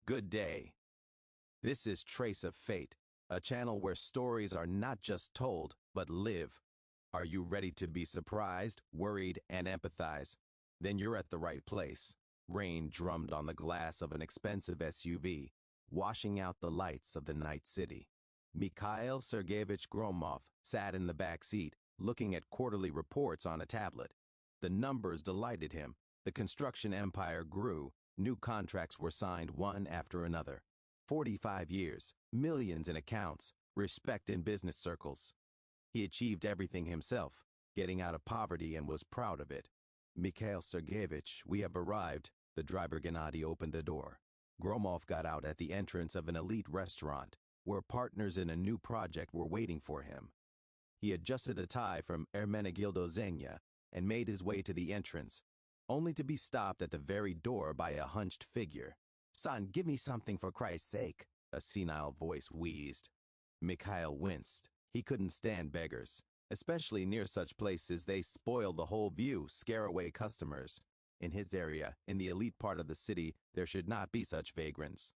Good day. This is Trace of Fate, a channel where stories are not just told, but live. Are you ready to be surprised, worried, and empathize? Then you're at the right place. Rain drummed on the glass of an expensive SUV, washing out the lights of the night city. Mikhail Sergeyevich Gromov sat in the back seat, looking at quarterly reports on a tablet. The numbers delighted him. The construction empire grew. New contracts were signed one after another. 45 years, millions in accounts, respect in business circles. He achieved everything himself, getting out of poverty, and was proud of it. Mikhail Sergeyevich, we have arrived. The driver Gennady opened the door. Gromov got out at the entrance of an elite restaurant, where partners in a new project were waiting for him. He adjusted a tie from Ermenegildo Zenya and made his way to the entrance, only to be stopped at the very door by a hunched figure. "Son, give me something for Christ's sake," a senile voice wheezed. Mikhail winced. He couldn't stand beggars, especially near such places. They spoil the whole view, scare away customers. In his area, in the elite part of the city, there should not be such vagrants.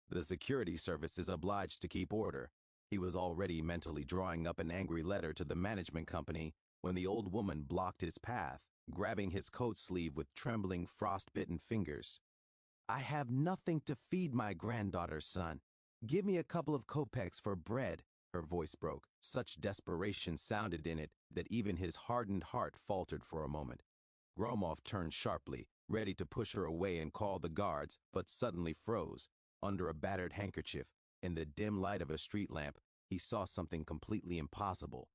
The security service is obliged to keep order. He was already mentally drawing up an angry letter to the management company when the old woman blocked his path, grabbing his coat sleeve with trembling, frost-bitten fingers. "I have nothing to feed my granddaughter, son. Give me a couple of kopecks for bread." Her voice broke. Such desperation sounded in it that even his hardened heart faltered for a moment. Gromov turned sharply, ready to push her away and call the guards, but suddenly froze. Under a battered handkerchief, in the dim light of a street lamp, he saw something completely impossible.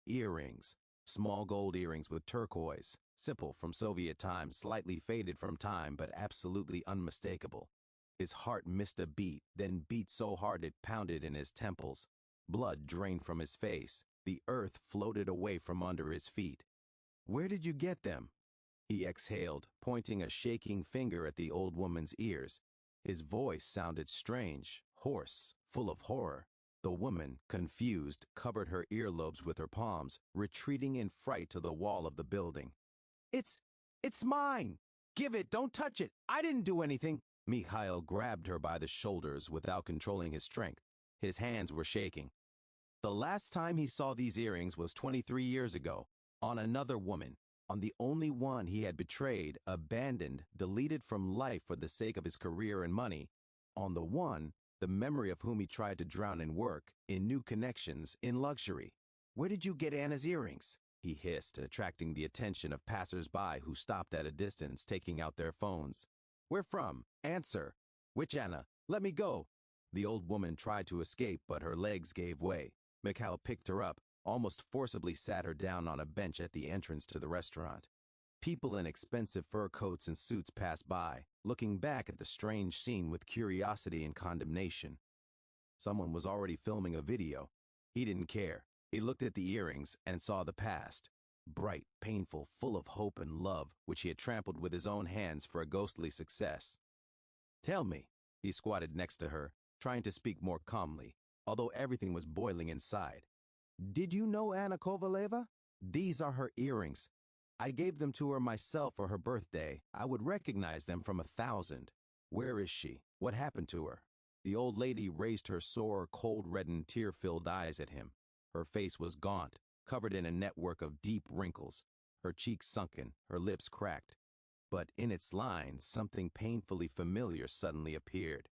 Earrings. Small gold earrings with turquoise, simple from Soviet times, slightly faded from time, but absolutely unmistakable. His heart missed a beat, then beat so hard it pounded in his temples. Blood drained from his face. The earth floated away from under his feet. "Where did you get them?" He exhaled, pointing a shaking finger at the old woman's ears. His voice sounded strange, hoarse, full of horror. The woman, confused, covered her earlobes with her palms, retreating in fright to the wall of the building. It's mine! Give it! Don't touch it! I didn't do anything!" Mikhail grabbed her by the shoulders without controlling his strength. His hands were shaking. The last time he saw these earrings was 23 years ago, on another woman, on the only one he had betrayed, abandoned, deleted from life for the sake of his career and money, on the one, the memory of whom he tried to drown in work, in new connections, in luxury. "Where did you get Anna's earrings?" he hissed, attracting the attention of passers-by who stopped at a distance, taking out their phones. "Where from? Answer. Which Anna? Let me go." The old woman tried to escape, but her legs gave way. Mikhail picked her up, almost forcibly sat her down on a bench at the entrance to the restaurant. People in expensive fur coats and suits passed by, looking back at the strange scene with curiosity and condemnation. Someone was already filming a video. He didn't care. He looked at the earrings and saw the past. Bright, painful, full of hope and love, which he had trampled with his own hands for a ghostly success. "Tell me," he squatted next to her, trying to speak more calmly, although everything was boiling inside. "Did you know Anna Kovaleva? These are her earrings. I gave them to her myself for her birthday. I would recognize them from 1,000. Where is she? What happened to her?" The old lady raised her sore, cold-reddened, tear-filled eyes at him. Her face was gaunt, covered in a network of deep wrinkles, her cheeks sunken, her lips cracked. But in its lines, something painfully familiar suddenly appeared.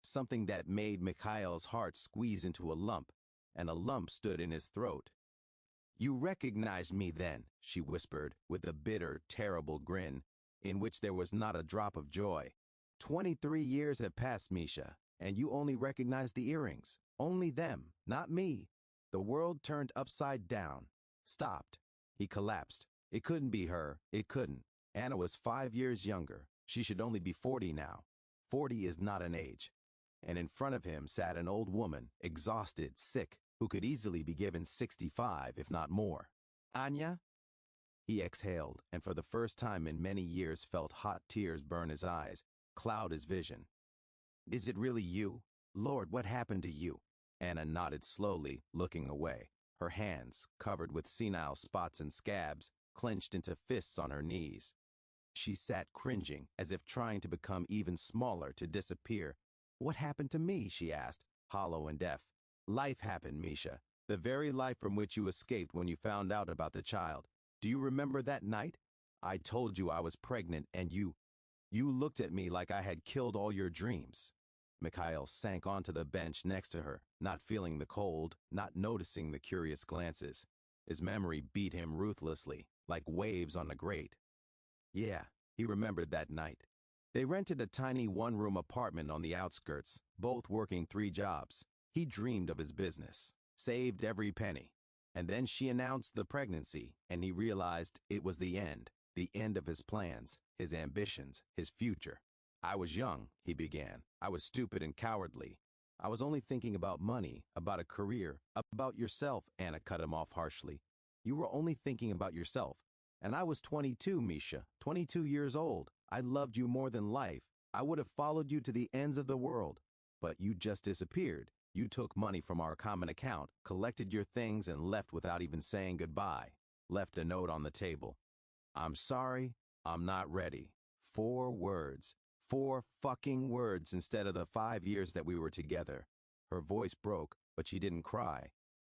Something that made Mikhail's heart squeeze into a lump, and a lump stood in his throat. "You recognized me then," she whispered, with a bitter, terrible grin, in which there was not a drop of joy. 23 years have passed, Misha, and you only recognize the earrings. Only them, not me." The world turned upside down, stopped. He collapsed. It couldn't be her. It couldn't. Anna was 5 years younger. She should only be 40 now. 40 is not an age. And in front of him sat an old woman, exhausted, sick, who could easily be given 65, if not more. "Anya?" He exhaled, and for the first time in many years felt hot tears burn his eyes, cloud his vision. "Is it really you? Lord, what happened to you?" Anna nodded slowly, looking away, her hands, covered with senile spots and scabs, clenched into fists on her knees. She sat cringing, as if trying to become even smaller, to disappear. What happened to me? She asked, hollow and deaf. Life happened, Misha. The very life from which you escaped when you found out about the child. Do you remember that night? I told you I was pregnant and you looked at me like I had killed all your dreams. Mikhail sank onto the bench next to her, not feeling the cold, not noticing the curious glances. His memory beat him ruthlessly, like waves on a grate. Yeah, he remembered that night. They rented a tiny one-room apartment on the outskirts, both working 3 jobs. He dreamed of his business, saved every penny. And then she announced the pregnancy, and he realized it was the end of his plans, his ambitions, his future. I was young, he began. I was stupid and cowardly. I was only thinking about money, about a career, about yourself, Anna cut him off harshly. You were only thinking about yourself. And I was 22, Misha, 22 years old. I loved you more than life. I would have followed you to the ends of the world. But you just disappeared. You took money from our common account, collected your things, and left without even saying goodbye. Left a note on the table. I'm sorry, I'm not ready. 4 words. 4 fucking words instead of the 5 years that we were together. Her voice broke, but she didn't cry.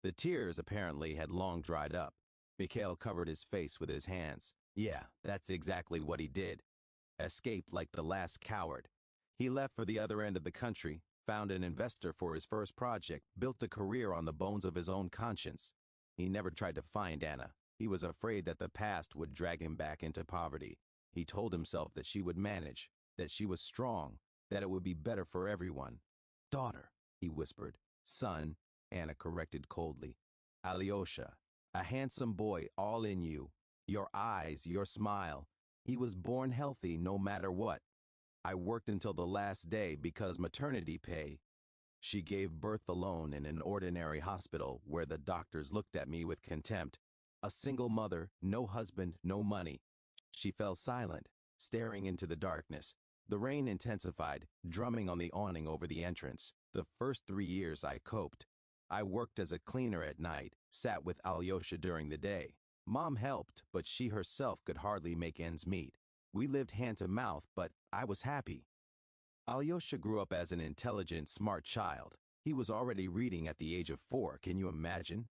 The tears apparently had long dried up. Mikhail covered his face with his hands. Yeah, that's exactly what he did. Escaped like the last coward. He left for the other end of the country, found an investor for his first project, built a career on the bones of his own conscience. He never tried to find Anna. He was afraid that the past would drag him back into poverty. He told himself that she would manage, that she was strong, that it would be better for everyone. Daughter, he whispered. Son, Anna corrected coldly. Alyosha, a handsome boy all in you. Your eyes, your smile. He was born healthy no matter what. I worked until the last day because maternity pay. She gave birth alone in an ordinary hospital where the doctors looked at me with contempt. A single mother, no husband, no money. She fell silent, staring into the darkness. The rain intensified, drumming on the awning over the entrance. The first 3 years I coped. I worked as a cleaner at night, sat with Alyosha during the day. Mom helped, but she herself could hardly make ends meet. We lived hand to mouth, but I was happy. Alyosha grew up as an intelligent, smart child. He was already reading at the age of 4, can you imagine?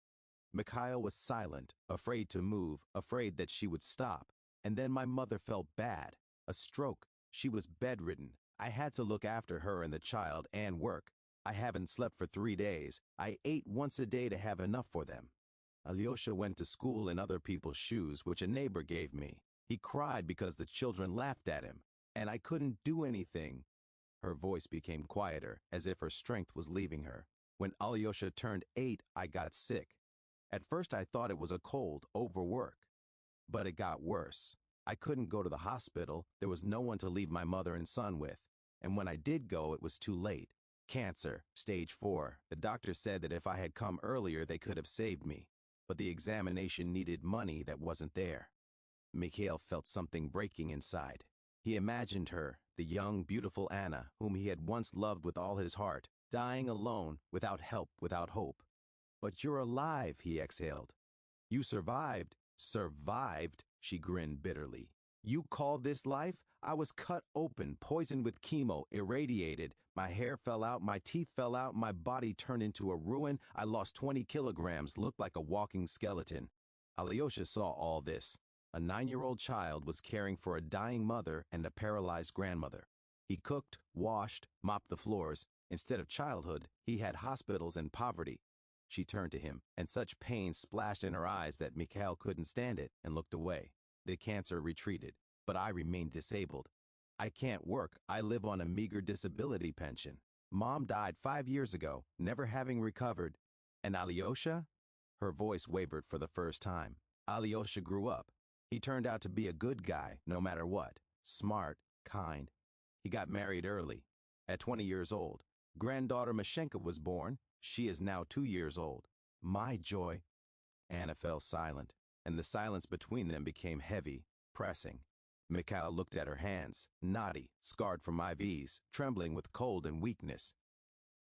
Mikhail was silent, afraid to move, afraid that she would stop. And then my mother felt bad. A stroke. She was bedridden. I had to look after her and the child and work. I haven't slept for 3 days. I ate once a day to have enough for them. Alyosha went to school in other people's shoes, which a neighbor gave me. He cried because the children laughed at him, and I couldn't do anything. Her voice became quieter, as if her strength was leaving her. When Alyosha turned 8, I got sick. At first I thought it was a cold, overwork. But it got worse. I couldn't go to the hospital. There was no one to leave my mother and son with. And when I did go, it was too late. Cancer, stage 4. The doctor said that if I had come earlier, they could have saved me. But the examination needed money that wasn't there. Mikhail felt something breaking inside. He imagined her, the young, beautiful Anna, whom he had once loved with all his heart, dying alone, without help, without hope. But you're alive, he exhaled. You survived. Survived, she grinned bitterly. You call this life? I was cut open, poisoned with chemo, irradiated. My hair fell out, my teeth fell out, my body turned into a ruin. I lost 20 kilograms, looked like a walking skeleton. Alyosha saw all this. A 9-year-old child was caring for a dying mother and a paralyzed grandmother. He cooked, washed, mopped the floors. Instead of childhood, he had hospitals and poverty. She turned to him, and such pain splashed in her eyes that Mikhail couldn't stand it and looked away. The cancer retreated, but I remained disabled. I can't work. I live on a meager disability pension. Mom died 5 years ago, never having recovered. And Alyosha? Her voice wavered for the first time. Alyosha grew up. He turned out to be a good guy, no matter what. Smart, kind. He got married early, at 20 years old. Granddaughter Mashenka was born. She is now 2 years old. My joy. Anna fell silent, and the silence between them became heavy, pressing. Mikhail looked at her hands, knotty, scarred from IVs, trembling with cold and weakness.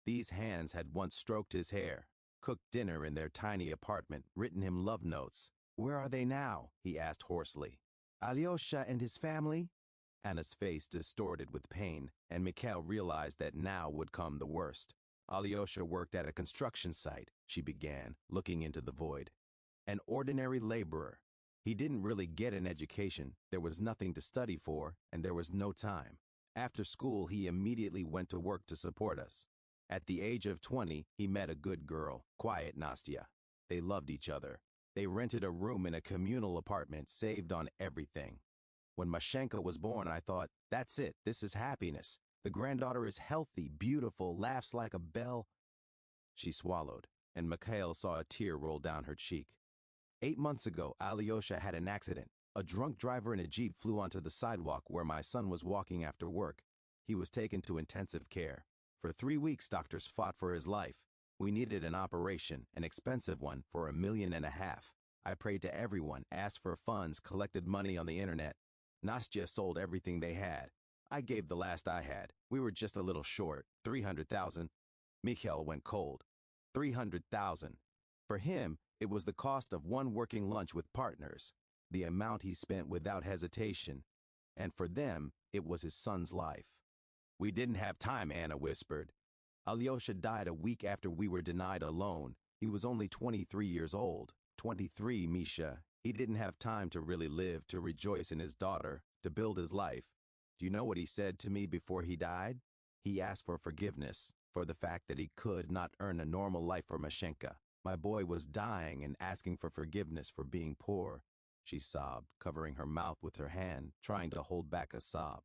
These hands had once stroked his hair, cooked dinner in their tiny apartment, written him love notes. Where are they now? He asked hoarsely. Alyosha and his family? Anna's face distorted with pain, and Mikhail realized that now would come the worst. Alyosha worked at a construction site, she began, looking into the void. An ordinary laborer. He didn't really get an education, there was nothing to study for, and there was no time. After school, he immediately went to work to support us. At the age of 20, he met a good girl, quiet Nastya. They loved each other. They rented a room in a communal apartment, saved on everything. When Mashenka was born, I thought, that's it, this is happiness. The granddaughter is healthy, beautiful, laughs like a bell. She swallowed, and Mikhail saw a tear roll down her cheek. 8 months ago, Alyosha had an accident. A drunk driver in a jeep flew onto the sidewalk where my son was walking after work. He was taken to intensive care. For 3 weeks, doctors fought for his life. We needed an operation, an expensive one, for $1.5 million. I prayed to everyone, asked for funds, collected money on the internet. Nastya sold everything they had. I gave the last I had. We were just a little short, 300,000. Mikhail went cold. 300,000. For him, it was the cost of one working lunch with partners, the amount he spent without hesitation. And for them, it was his son's life. We didn't have time, Anna whispered. Alyosha died a week after we were denied a loan. He was only 23 years old. 23, Misha. He didn't have time to really live, to rejoice in his daughter, to build his life. Do you know what he said to me before he died? He asked for forgiveness, for the fact that he could not earn a normal life for Mashenka. My boy was dying and asking for forgiveness for being poor. She sobbed, covering her mouth with her hand, trying to hold back a sob.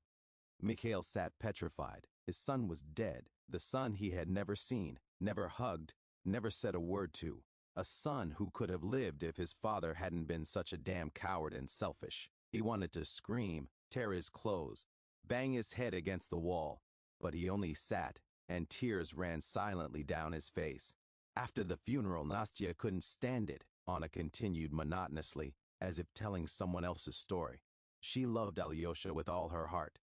Mikhail sat petrified. His son was dead, the son he had never seen, never hugged, never said a word to. A son who could have lived if his father hadn't been such a damn coward and selfish. He wanted to scream, tear his clothes, bang his head against the wall, but he only sat, and tears ran silently down his face. After the funeral, Nastya couldn't stand it. Anna continued monotonously, as if telling someone else's story. She loved Alyosha with all her heart.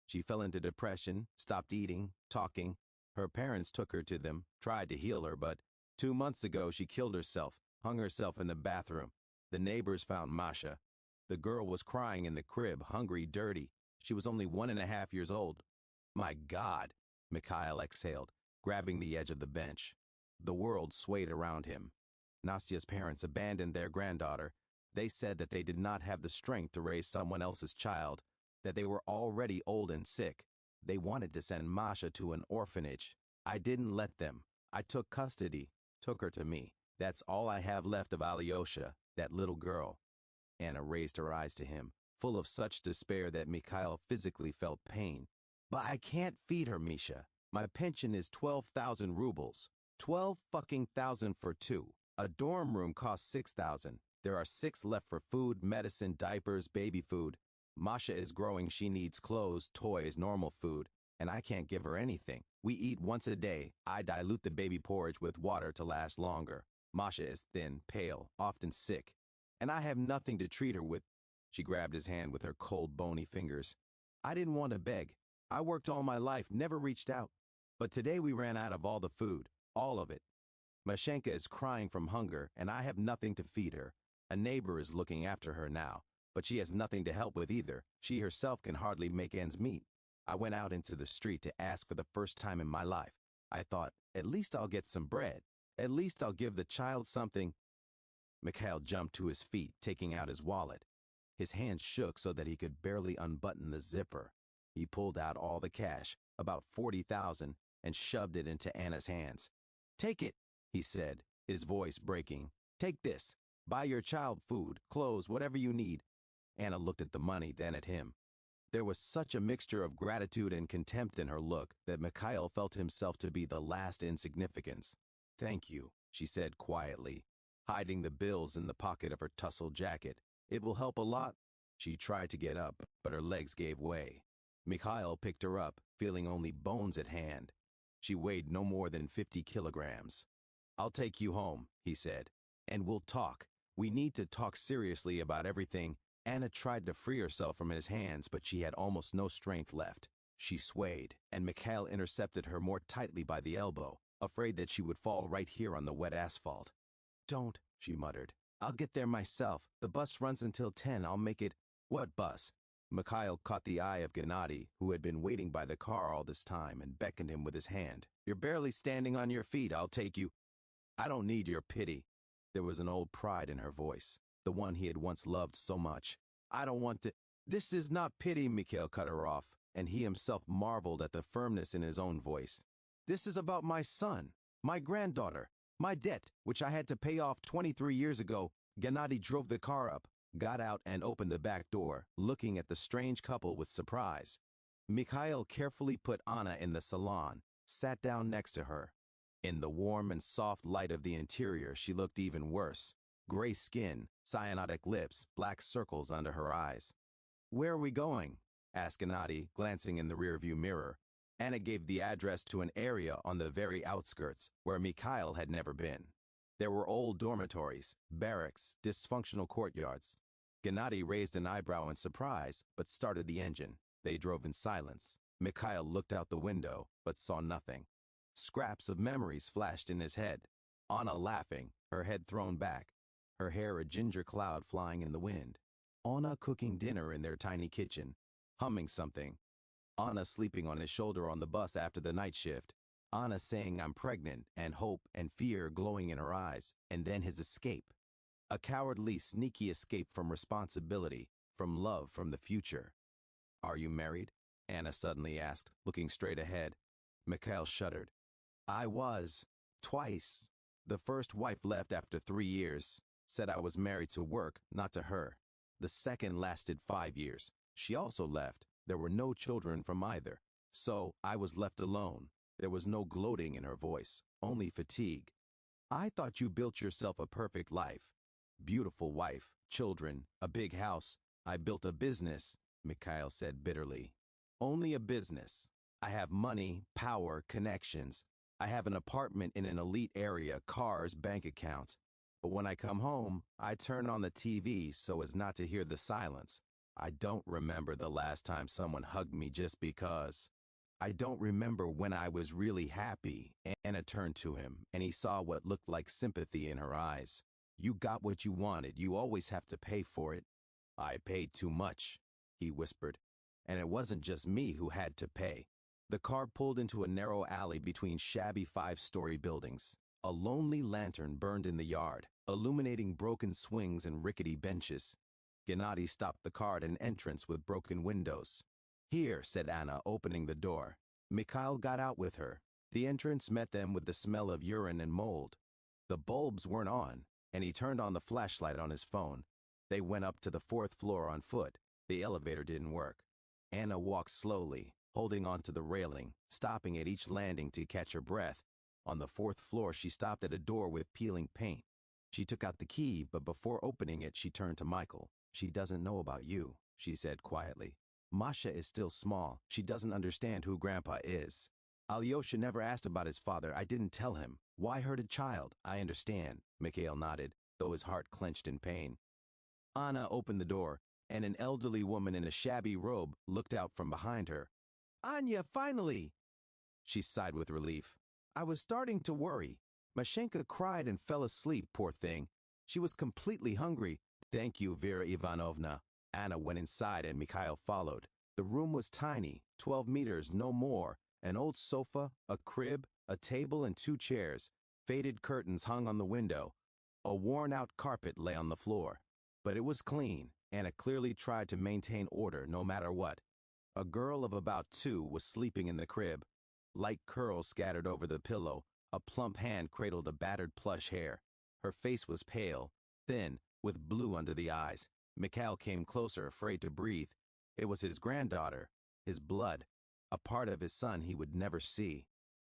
She fell into depression, stopped eating, talking. Her parents took her to them, tried to heal her, but 2 months ago she killed herself, hung herself in the bathroom. The neighbors found Masha. The girl was crying in the crib, hungry, dirty. She was only 1.5 years old. My God, Mikhail exhaled, grabbing the edge of the bench. The world swayed around him. Nastya's parents abandoned their granddaughter. They said that they did not have the strength to raise someone else's child, that they were already old and sick. They wanted to send Masha to an orphanage. I didn't let them. I took custody, took her to me. That's all I have left of Alyosha, that little girl. Anna raised her eyes to him, full of such despair that Mikhail physically felt pain. But I can't feed her, Misha. My pension is 12,000 rubles. 12 fucking thousand for 2. A dorm room costs 6,000. There are 6 left for food, medicine, diapers, baby food. Masha is growing, she needs clothes, toys, normal food, and I can't give her anything. We eat once a day. I dilute the baby porridge with water to last longer. Masha is thin, pale, often sick, and I have nothing to treat her with. She grabbed his hand with her cold, bony fingers. I didn't want to beg. I worked all my life, never reached out. But today we ran out of all the food, all of it. Mashenka is crying from hunger, and I have nothing to feed her. A neighbor is looking after her now, but she has nothing to help with either. She herself can hardly make ends meet. I went out into the street to ask for the first time in my life. I thought, at least I'll get some bread. At least I'll give the child something. Mikhail jumped to his feet, taking out his wallet. His hands shook so that he could barely unbutton the zipper. He pulled out all the cash, about 40,000, and shoved it into Anna's hands. Take it, he said, his voice breaking. Take this. Buy your child food, clothes, whatever you need. Anna looked at the money, then at him. There was such a mixture of gratitude and contempt in her look that Mikhail felt himself to be the last insignificance. Thank you, she said quietly, hiding the bills in the pocket of her tussle jacket. It will help a lot. She tried to get up, but her legs gave way. Mikhail picked her up, feeling only bones at hand. She weighed no more than 50 kilograms. I'll take you home, he said, and we'll talk. We need to talk seriously about everything. Anna tried to free herself from his hands, but she had almost no strength left. She swayed, and Mikhail intercepted her more tightly by the elbow, afraid that she would fall right here on the wet asphalt. Don't, she muttered. I'll get there myself. The bus runs until 10. I'll make it. What bus? Mikhail caught the eye of Gennady, who had been waiting by the car all this time, and beckoned him with his hand. "You're barely standing on your feet. I'll take you." "I don't need your pity." There was an old pride in her voice, the one he had once loved so much. "I don't want to—" "This is not pity," Mikhail cut her off, and he himself marveled at the firmness in his own voice. "This is about my son, my granddaughter, my debt, which I had to pay off 23 years ago." Gennady drove the car up, got out and opened the back door, looking at the strange couple with surprise. Mikhail carefully put Anna in the salon, sat down next to her. In the warm and soft light of the interior, she looked even worse. Gray skin, cyanotic lips, black circles under her eyes. "Where are we going?" asked Gennady, glancing in the rearview mirror. Anna gave the address to an area on the very outskirts, where Mikhail had never been. There were old dormitories, barracks, dysfunctional courtyards. Gennady raised an eyebrow in surprise, but started the engine. They drove in silence. Mikhail looked out the window, but saw nothing. Scraps of memories flashed in his head. Anna laughing, her head thrown back, her hair a ginger cloud flying in the wind. Anna cooking dinner in their tiny kitchen, humming something. Anna sleeping on his shoulder on the bus after the night shift. Anna saying "I'm pregnant," and hope and fear glowing in her eyes, and then his escape. A cowardly, sneaky escape from responsibility, from love, from the future. "Are you married?" Anna suddenly asked, looking straight ahead. Mikhail shuddered. "I was. Twice. The first wife left after 3 years. Said I was married to work, not to her. The second lasted 5 years. She also left. There were no children from either. So I was left alone." There was no gloating in her voice, only fatigue. "I thought you built yourself a perfect life. Beautiful wife, children, a big house. I built a business," Mikhail said bitterly. "Only a business. I have money, power, connections. I have an apartment in an elite area, cars, bank accounts. But when I come home, I turn on the TV so as not to hear the silence. I don't remember the last time someone hugged me just because. I don't remember when I was really happy." Anna turned to him, and he saw what looked like sympathy in her eyes. "You got what you wanted. You always have to pay for it." "I paid too much," he whispered. "And it wasn't just me who had to pay." The car pulled into a narrow alley between shabby 5-story buildings. A lonely lantern burned in the yard, illuminating broken swings and rickety benches. Gennady stopped the car at an entrance with broken windows. "Here," said Anna, opening the door. Mikhail got out with her. The entrance met them with the smell of urine and mold. The bulbs weren't on, and he turned on the flashlight on his phone. They went up to the 4th floor on foot. The elevator didn't work. Anna walked slowly, holding onto the railing, stopping at each landing to catch her breath. On the 4th floor, she stopped at a door with peeling paint. She took out the key, but before opening it, she turned to Michael. "She doesn't know about you," she said quietly. "Masha is still small. She doesn't understand who Grandpa is. Alyosha never asked about his father. I didn't tell him. Why hurt a child? I understand." Mikhail nodded, though his heart clenched in pain. Anna opened the door, and an elderly woman in a shabby robe looked out from behind her. "Anya, finally!" She sighed with relief. "I was starting to worry. Mashenka cried and fell asleep, poor thing. She was completely hungry." "Thank you, Vera Ivanovna." Anna went inside and Mikhail followed. The room was tiny, 12 meters, no more. An old sofa, a crib, a table and 2 chairs. Faded curtains hung on the window. A worn-out carpet lay on the floor. But it was clean. Anna clearly tried to maintain order no matter what. A girl of about 2 was sleeping in the crib. Light curls scattered over the pillow. A plump hand cradled a battered plush hair. Her face was pale, thin, with blue under the eyes. Mikhail came closer, afraid to breathe. It was his granddaughter, his blood, a part of his son he would never see.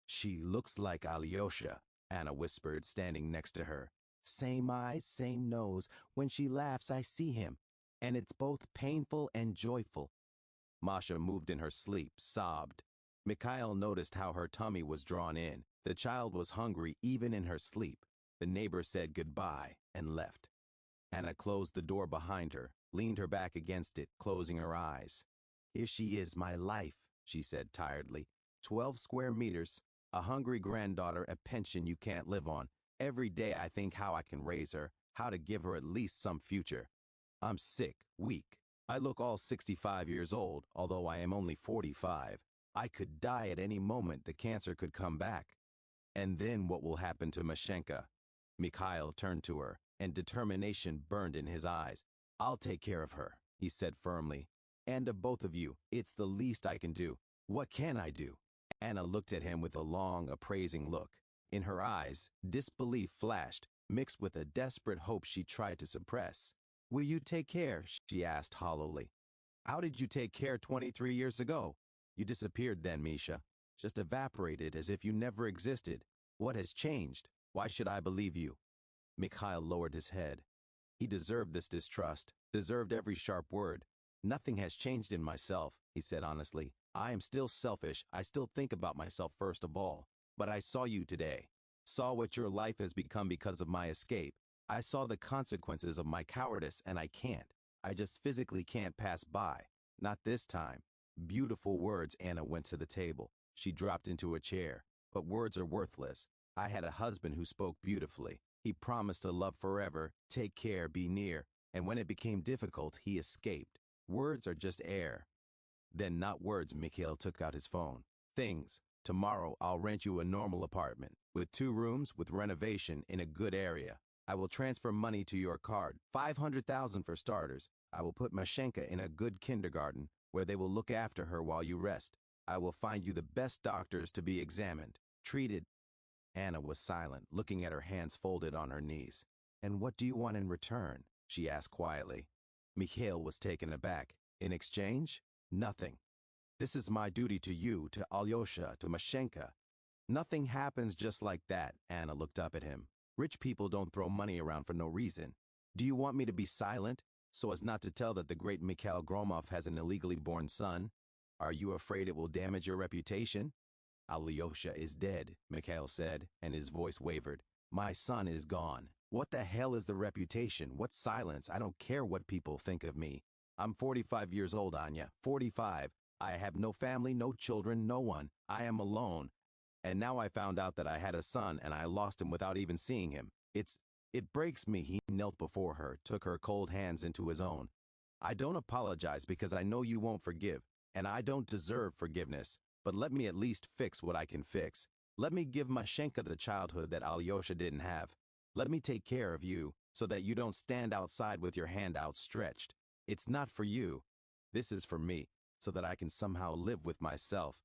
"She looks like Alyosha," Anna whispered, standing next to her. "Same eyes, same nose. When she laughs, I see him. And it's both painful and joyful." Masha moved in her sleep, sobbed. Mikhail noticed how her tummy was drawn in. The child was hungry even in her sleep. The neighbor said goodbye and left. Anna closed the door behind her, leaned her back against it, closing her eyes. "Here she is, my life," she said tiredly. 12 square meters, a hungry granddaughter, a pension you can't live on. Every day I think how I can raise her, how to give her at least some future. I'm sick, weak, I look all 65 years old, although I am only 45. I could die at any moment. The cancer could come back. And then what will happen to Mashenka? Mikhail turned to her, and determination burned in his eyes. I'll take care of her, he said firmly. And of both of you, it's the least I can do. What can I do? Anna looked at him with a long, appraising look. In her eyes, disbelief flashed, mixed with a desperate hope she tried to suppress. Will you take care? She asked hollowly. How did you take care 23 years ago? You disappeared then, Misha. Just evaporated as if you never existed. What has changed? Why should I believe you? Mikhail lowered his head. He deserved this distrust, deserved every sharp word. Nothing has changed in myself, he said honestly. I am still selfish. I still think about myself first of all. But I saw you today. Saw what your life has become because of my escape. I saw the consequences of my cowardice, and I can't. I just physically can't pass by. Not this time. Beautiful words. Anna went to the table. She dropped into a chair. But words are worthless. I had a husband who spoke beautifully. He promised to love forever, take care, be near. And when it became difficult, he escaped. Words are just air. Then not words. Mikhail took out his phone. Things. Tomorrow I'll rent you a normal apartment, with 2 rooms, with renovation, in a good area. I will transfer money to your card, 500,000 for starters. I will put Mashenka in a good kindergarten, where they will look after her while you rest. I will find you the best doctors to be examined, treated. Anna was silent, looking at her hands folded on her knees. And what do you want in return? She asked quietly. Mikhail was taken aback. In exchange? Nothing. This is my duty to you, to Alyosha, to Mashenka. Nothing happens just like that. Anna looked up at him. Rich people don't throw money around for no reason. Do you want me to be silent, so as not to tell that the great Mikhail Gromov has an illegally born son? Are you afraid it will damage your reputation? Alyosha is dead, Mikhail said, and his voice wavered. My son is gone. What the hell is the reputation? What silence? I don't care what people think of me. I'm 45 years old, Anya. 45. I have no family, no children, no one. I am alone. And now I found out that I had a son and I lost him without even seeing him. It breaks me. He knelt before her, took her cold hands into his own. I don't apologize because I know you won't forgive, and I don't deserve forgiveness, but let me at least fix what I can fix. Let me give Mashenka the childhood that Alyosha didn't have. Let me take care of you, so that you don't stand outside with your hand outstretched. It's not for you. This is for me, so that I can somehow live with myself.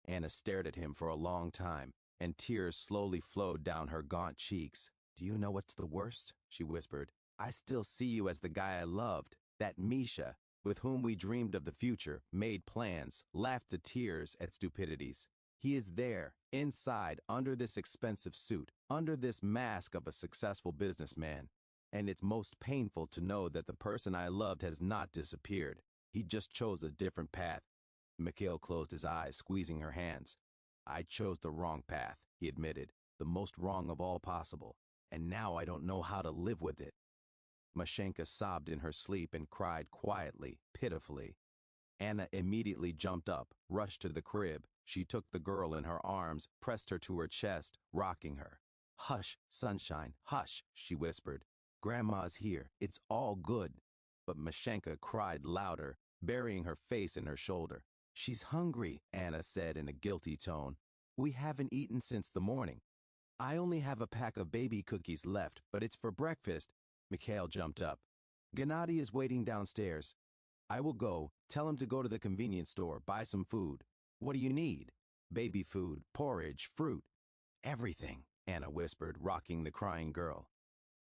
Anna stared at him for a long time, and tears slowly flowed down her gaunt cheeks. Do you know what's the worst? She whispered. I still see you as the guy I loved, that Misha, with whom we dreamed of the future, made plans, laughed to tears at stupidities. He is there, inside, under this expensive suit, under this mask of a successful businessman. And it's most painful to know that the person I loved has not disappeared. He just chose a different path. Mikhail closed his eyes, squeezing her hands. I chose the wrong path, he admitted, the most wrong of all possible. And now I don't know how to live with it. Mashenka sobbed in her sleep and cried quietly, pitifully. Anna immediately jumped up, rushed to the crib. She took the girl in her arms, pressed her to her chest, rocking her. Hush, sunshine, hush, she whispered. Grandma's here. It's all good. But Mashenka cried louder, burying her face in her shoulder. She's hungry, Anna said in a guilty tone. We haven't eaten since the morning. I only have a pack of baby cookies left, but it's for breakfast. Mikhail jumped up. Gennady is waiting downstairs. I will go. Tell him to go to the convenience store, buy some food. What do you need? Baby food, porridge, fruit. Everything, Anna whispered, rocking the crying girl.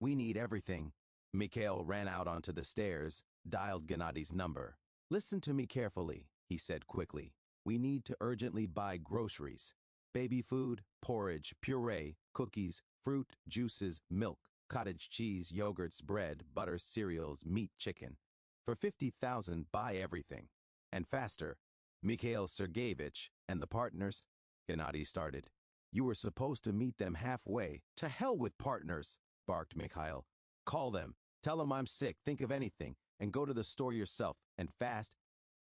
We need everything. Mikhail ran out onto the stairs, dialed Gennady's number. Listen to me carefully, he said quickly. We need to urgently buy groceries. Baby food, porridge, puree, cookies, fruit, juices, milk, cottage cheese, yogurts, bread, butter, cereals, meat, chicken. For 50,000, buy everything. And faster. Mikhail Sergeyevich and the partners, Gennady started. You were supposed to meet them halfway. To hell with partners, barked Mikhail. Call them. Tell them I'm sick. Think of anything. And go to the store yourself. And fast.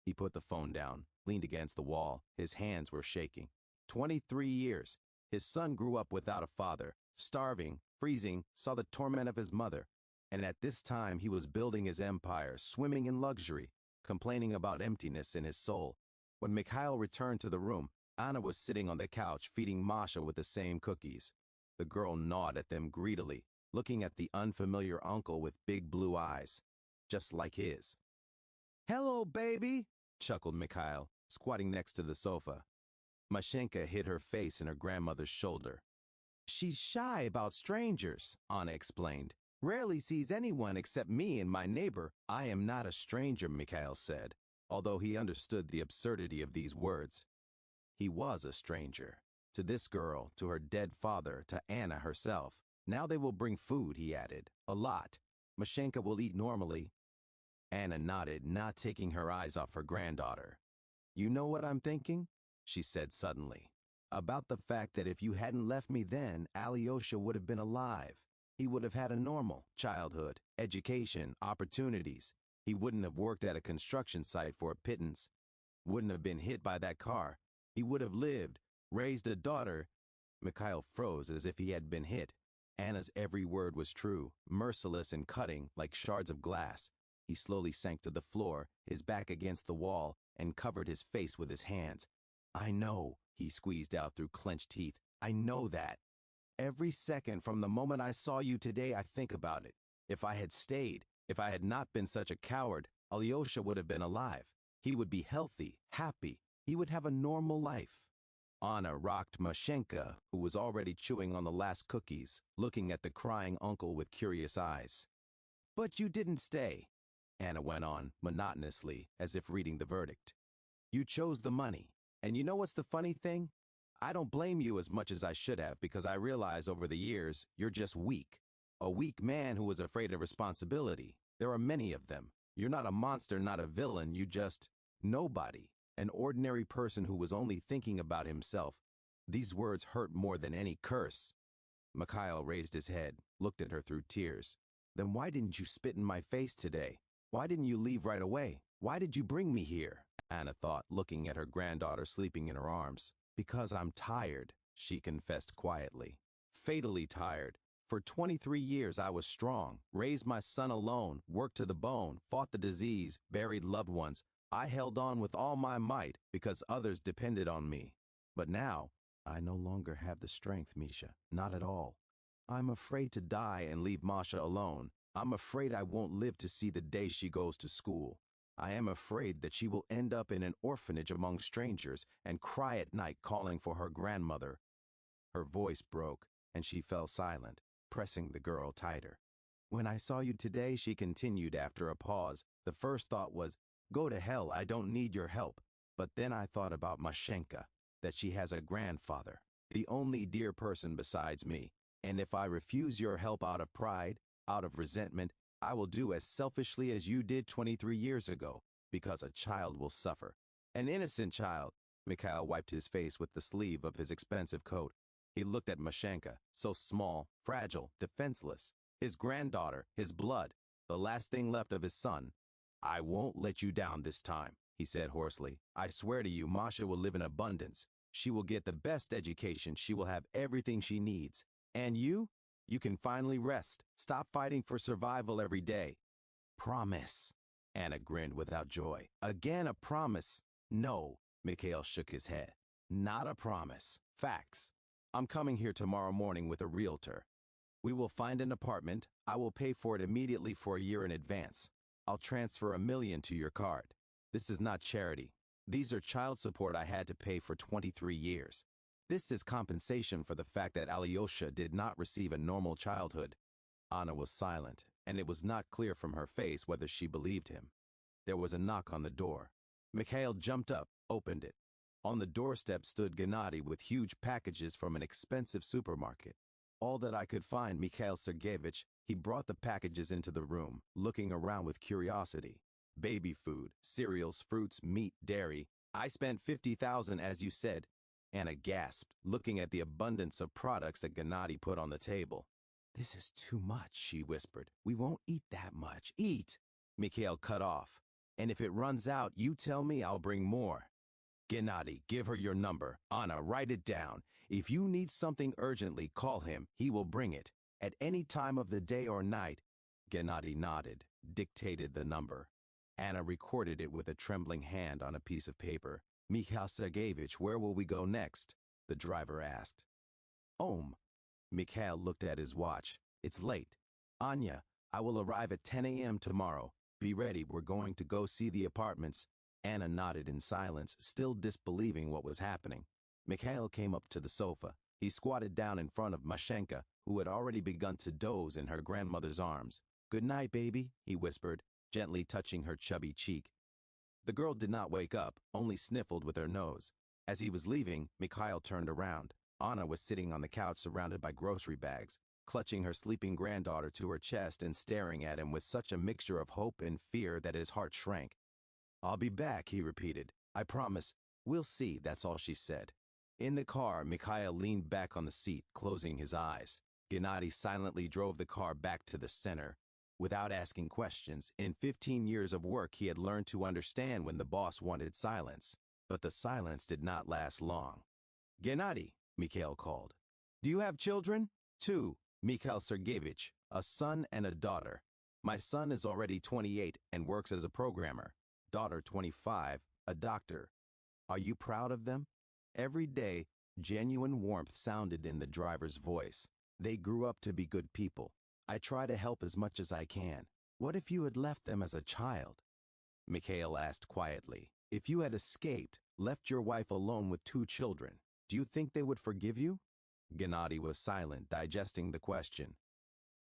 He put the phone down, leaned against the wall. His hands were shaking. 23 years. His son grew up without a father, starving, freezing, saw the torment of his mother. And at this time he was building his empire, swimming in luxury, complaining about emptiness in his soul. When Mikhail returned to the room, Anna was sitting on the couch feeding Masha with the same cookies. The girl gnawed at them greedily, looking at the unfamiliar uncle with big blue eyes, just like his. "Hello, baby," chuckled Mikhail, squatting next to the sofa. Mashenka hid her face in her grandmother's shoulder. "She's shy about strangers," Anna explained. "Rarely sees anyone except me and my neighbor." "I am not a stranger," Mikhail said, although he understood the absurdity of these words. He was a stranger. To this girl, to her dead father, to Anna herself. "Now they will bring food," he added. "A lot. Mashenka will eat normally." Anna nodded, not taking her eyes off her granddaughter. "You know what I'm thinking?" she said suddenly. "About the fact that if you hadn't left me then, Alyosha would have been alive. He would have had a normal childhood, education, opportunities. He wouldn't have worked at a construction site for a pittance. Wouldn't have been hit by that car. He would have lived, raised a daughter." Mikhail froze as if he had been hit. Anna's every word was true, merciless and cutting like shards of glass. He slowly sank to the floor, his back against the wall, and covered his face with his hands. "I know," he squeezed out through clenched teeth. "I know that. Every second from the moment I saw you today, I think about it. If I had stayed, if I had not been such a coward, Alyosha would have been alive. He would be healthy, happy. He would have a normal life." Anna rocked Mashenka, who was already chewing on the last cookies, looking at the crying uncle with curious eyes. "But you didn't stay," Anna went on, monotonously, as if reading the verdict. "You chose the money. And you know what's the funny thing? I don't blame you as much as I should have, because I realize over the years you're just weak. A weak man who is afraid of responsibility. There are many of them. You're not a monster, not a villain, you just nobody. An ordinary person who was only thinking about himself." These words hurt more than any curse. Mikhail raised his head, looked at her through tears. "Then why didn't you spit in my face today? Why didn't you leave right away? Why did you bring me here?" Anna thought, looking at her granddaughter sleeping in her arms. "Because I'm tired," she confessed quietly. "Fatally tired. For 23 years I was strong, raised my son alone, worked to the bone, fought the disease, buried loved ones. I held on with all my might because others depended on me. But now, I no longer have the strength, Misha, not at all. I'm afraid to die and leave Masha alone. I'm afraid I won't live to see the day she goes to school. I am afraid that she will end up in an orphanage among strangers and cry at night calling for her grandmother." Her voice broke, and she fell silent, pressing the girl tighter. "When I saw you today," she continued after a pause, "the first thought was, go to hell, I don't need your help. But then I thought about Mashenka, that she has a grandfather, the only dear person besides me. And if I refuse your help out of pride, out of resentment, I will do as selfishly as you did 23 years ago, because a child will suffer. An innocent child." Mikhail wiped his face with the sleeve of his expensive coat. He looked at Mashenka, so small, fragile, defenseless. His granddaughter, his blood, the last thing left of his son. "I won't let you down this time," he said hoarsely. "I swear to you, Masha will live in abundance. She will get the best education. She will have everything she needs. And you? You can finally rest. Stop fighting for survival every day." "Promise." Anna grinned without joy. "Again a promise." "No." Mikhail shook his head. "Not a promise. Facts. I'm coming here tomorrow morning with a realtor. We will find an apartment. I will pay for it immediately for a year in advance. I'll transfer $1 million to your card. This is not charity. These are child support I had to pay for 23 years. This is compensation for the fact that Alyosha did not receive a normal childhood." Anna was silent, and it was not clear from her face whether she believed him. There was a knock on the door. Mikhail jumped up, opened it. On the doorstep stood Gennady with huge packages from an expensive supermarket. "All that I could find, Mikhail Sergeyevich." He brought the packages into the room, looking around with curiosity. "Baby food, cereals, fruits, meat, dairy. I spent 50,000 as you said." Anna gasped, looking at the abundance of products that Gennady put on the table. "This is too much," she whispered. "We won't eat that much." "Eat!" Mikhail cut off. "And if it runs out, you tell me, I'll bring more." "Gennady, give her your number. Anna, write it down. If you need something urgently, call him. He will bring it. At any time of the day or night." Gennady nodded, dictated the number. Anna recorded it with a trembling hand on a piece of paper. Mikhail Sergeyevich, where will we go next? The driver asked. Om. Mikhail looked at his watch. It's late. Anya, I will arrive at 10 a.m. tomorrow. Be ready, we're going to go see the apartments. Anna nodded in silence, still disbelieving what was happening. Mikhail came up to the sofa. He squatted down in front of Mashenka, who had already begun to doze in her grandmother's arms. Good night, baby, he whispered, gently touching her chubby cheek. The girl did not wake up, only sniffled with her nose. As he was leaving, Mikhail turned around. Anna was sitting on the couch surrounded by grocery bags, clutching her sleeping granddaughter to her chest and staring at him with such a mixture of hope and fear that his heart shrank. I'll be back, he repeated. I promise. We'll see, that's all she said. In the car, Mikhail leaned back on the seat, closing his eyes. Gennady silently drove the car back to the center. Without asking questions, in 15 years of work he had learned to understand when the boss wanted silence. But the silence did not last long. Gennady, Mikhail called. Do you have children? 2, Mikhail Sergeyevich, a son and a daughter. My son is already 28 and works as a programmer. Daughter 25, a doctor. Are you proud of them? Every day, genuine warmth sounded in the driver's voice. They grew up to be good people. I try to help as much as I can. What if you had left them as a child? Mikhail asked quietly. If you had escaped, left your wife alone with 2 children, do you think they would forgive you? Gennady was silent, digesting the question.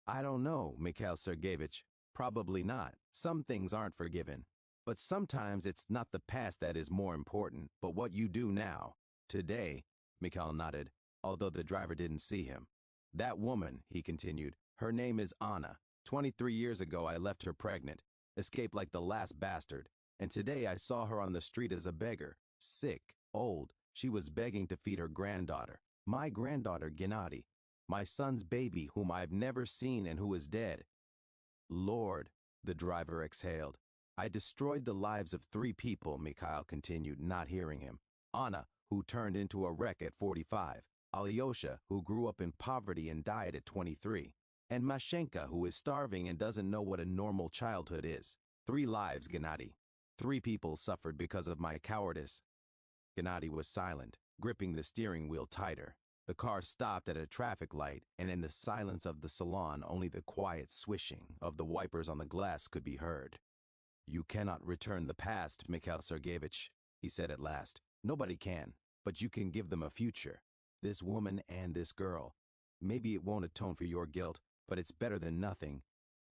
I don't know, Mikhail Sergeyevich. Probably not. Some things aren't forgiven. But sometimes it's not the past that is more important, but what you do now. Today, Mikhail nodded, although the driver didn't see him. That woman, he continued, her name is Anna. 23 years ago I left her pregnant, escaped like the last bastard, and today I saw her on the street as a beggar, sick, old. She was begging to feed her granddaughter, my granddaughter Gennady, my son's baby whom I've never seen and who is dead. Lord, the driver exhaled. I destroyed the lives of 3 people, Mikhail continued, not hearing him. Anna, who turned into a wreck at 45. Alyosha, who grew up in poverty and died at 23. And Mashenka, who is starving and doesn't know what a normal childhood is. 3 lives, Gennady. 3 people suffered because of my cowardice. Gennady was silent, gripping the steering wheel tighter. The car stopped at a traffic light, and in the silence of the salon only the quiet swishing of the wipers on the glass could be heard. You cannot return the past, Mikhail Sergeyevich, he said at last. Nobody can, but you can give them a future. This woman and this girl. Maybe it won't atone for your guilt, but it's better than nothing.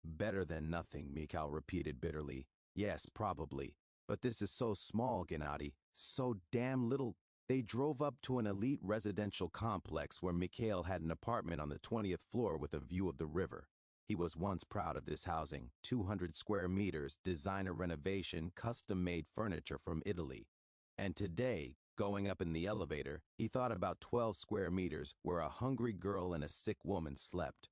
Better than nothing, Mikhail repeated bitterly. Yes, probably. But this is so small, Gennady. So damn little. They drove up to an elite residential complex where Mikhail had an apartment on the 20th floor with a view of the river. He was once proud of this housing, 200 square meters, designer renovation, custom-made furniture from Italy. And today, going up in the elevator, he thought about 12 square meters where a hungry girl and a sick woman slept.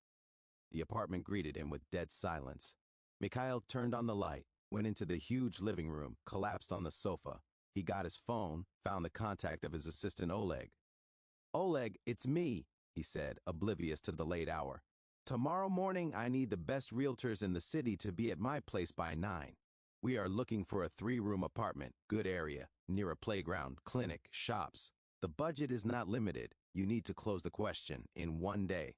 The apartment greeted him with dead silence. Mikhail turned on the light, went into the huge living room, collapsed on the sofa. He got his phone, found the contact of his assistant Oleg. Oleg, it's me, he said, oblivious to the late hour. Tomorrow morning I need the best realtors in the city to be at my place by 9. We are looking for a 3-room apartment, good area, near a playground, clinic, shops. The budget is not limited. You need to close the question in 1 day.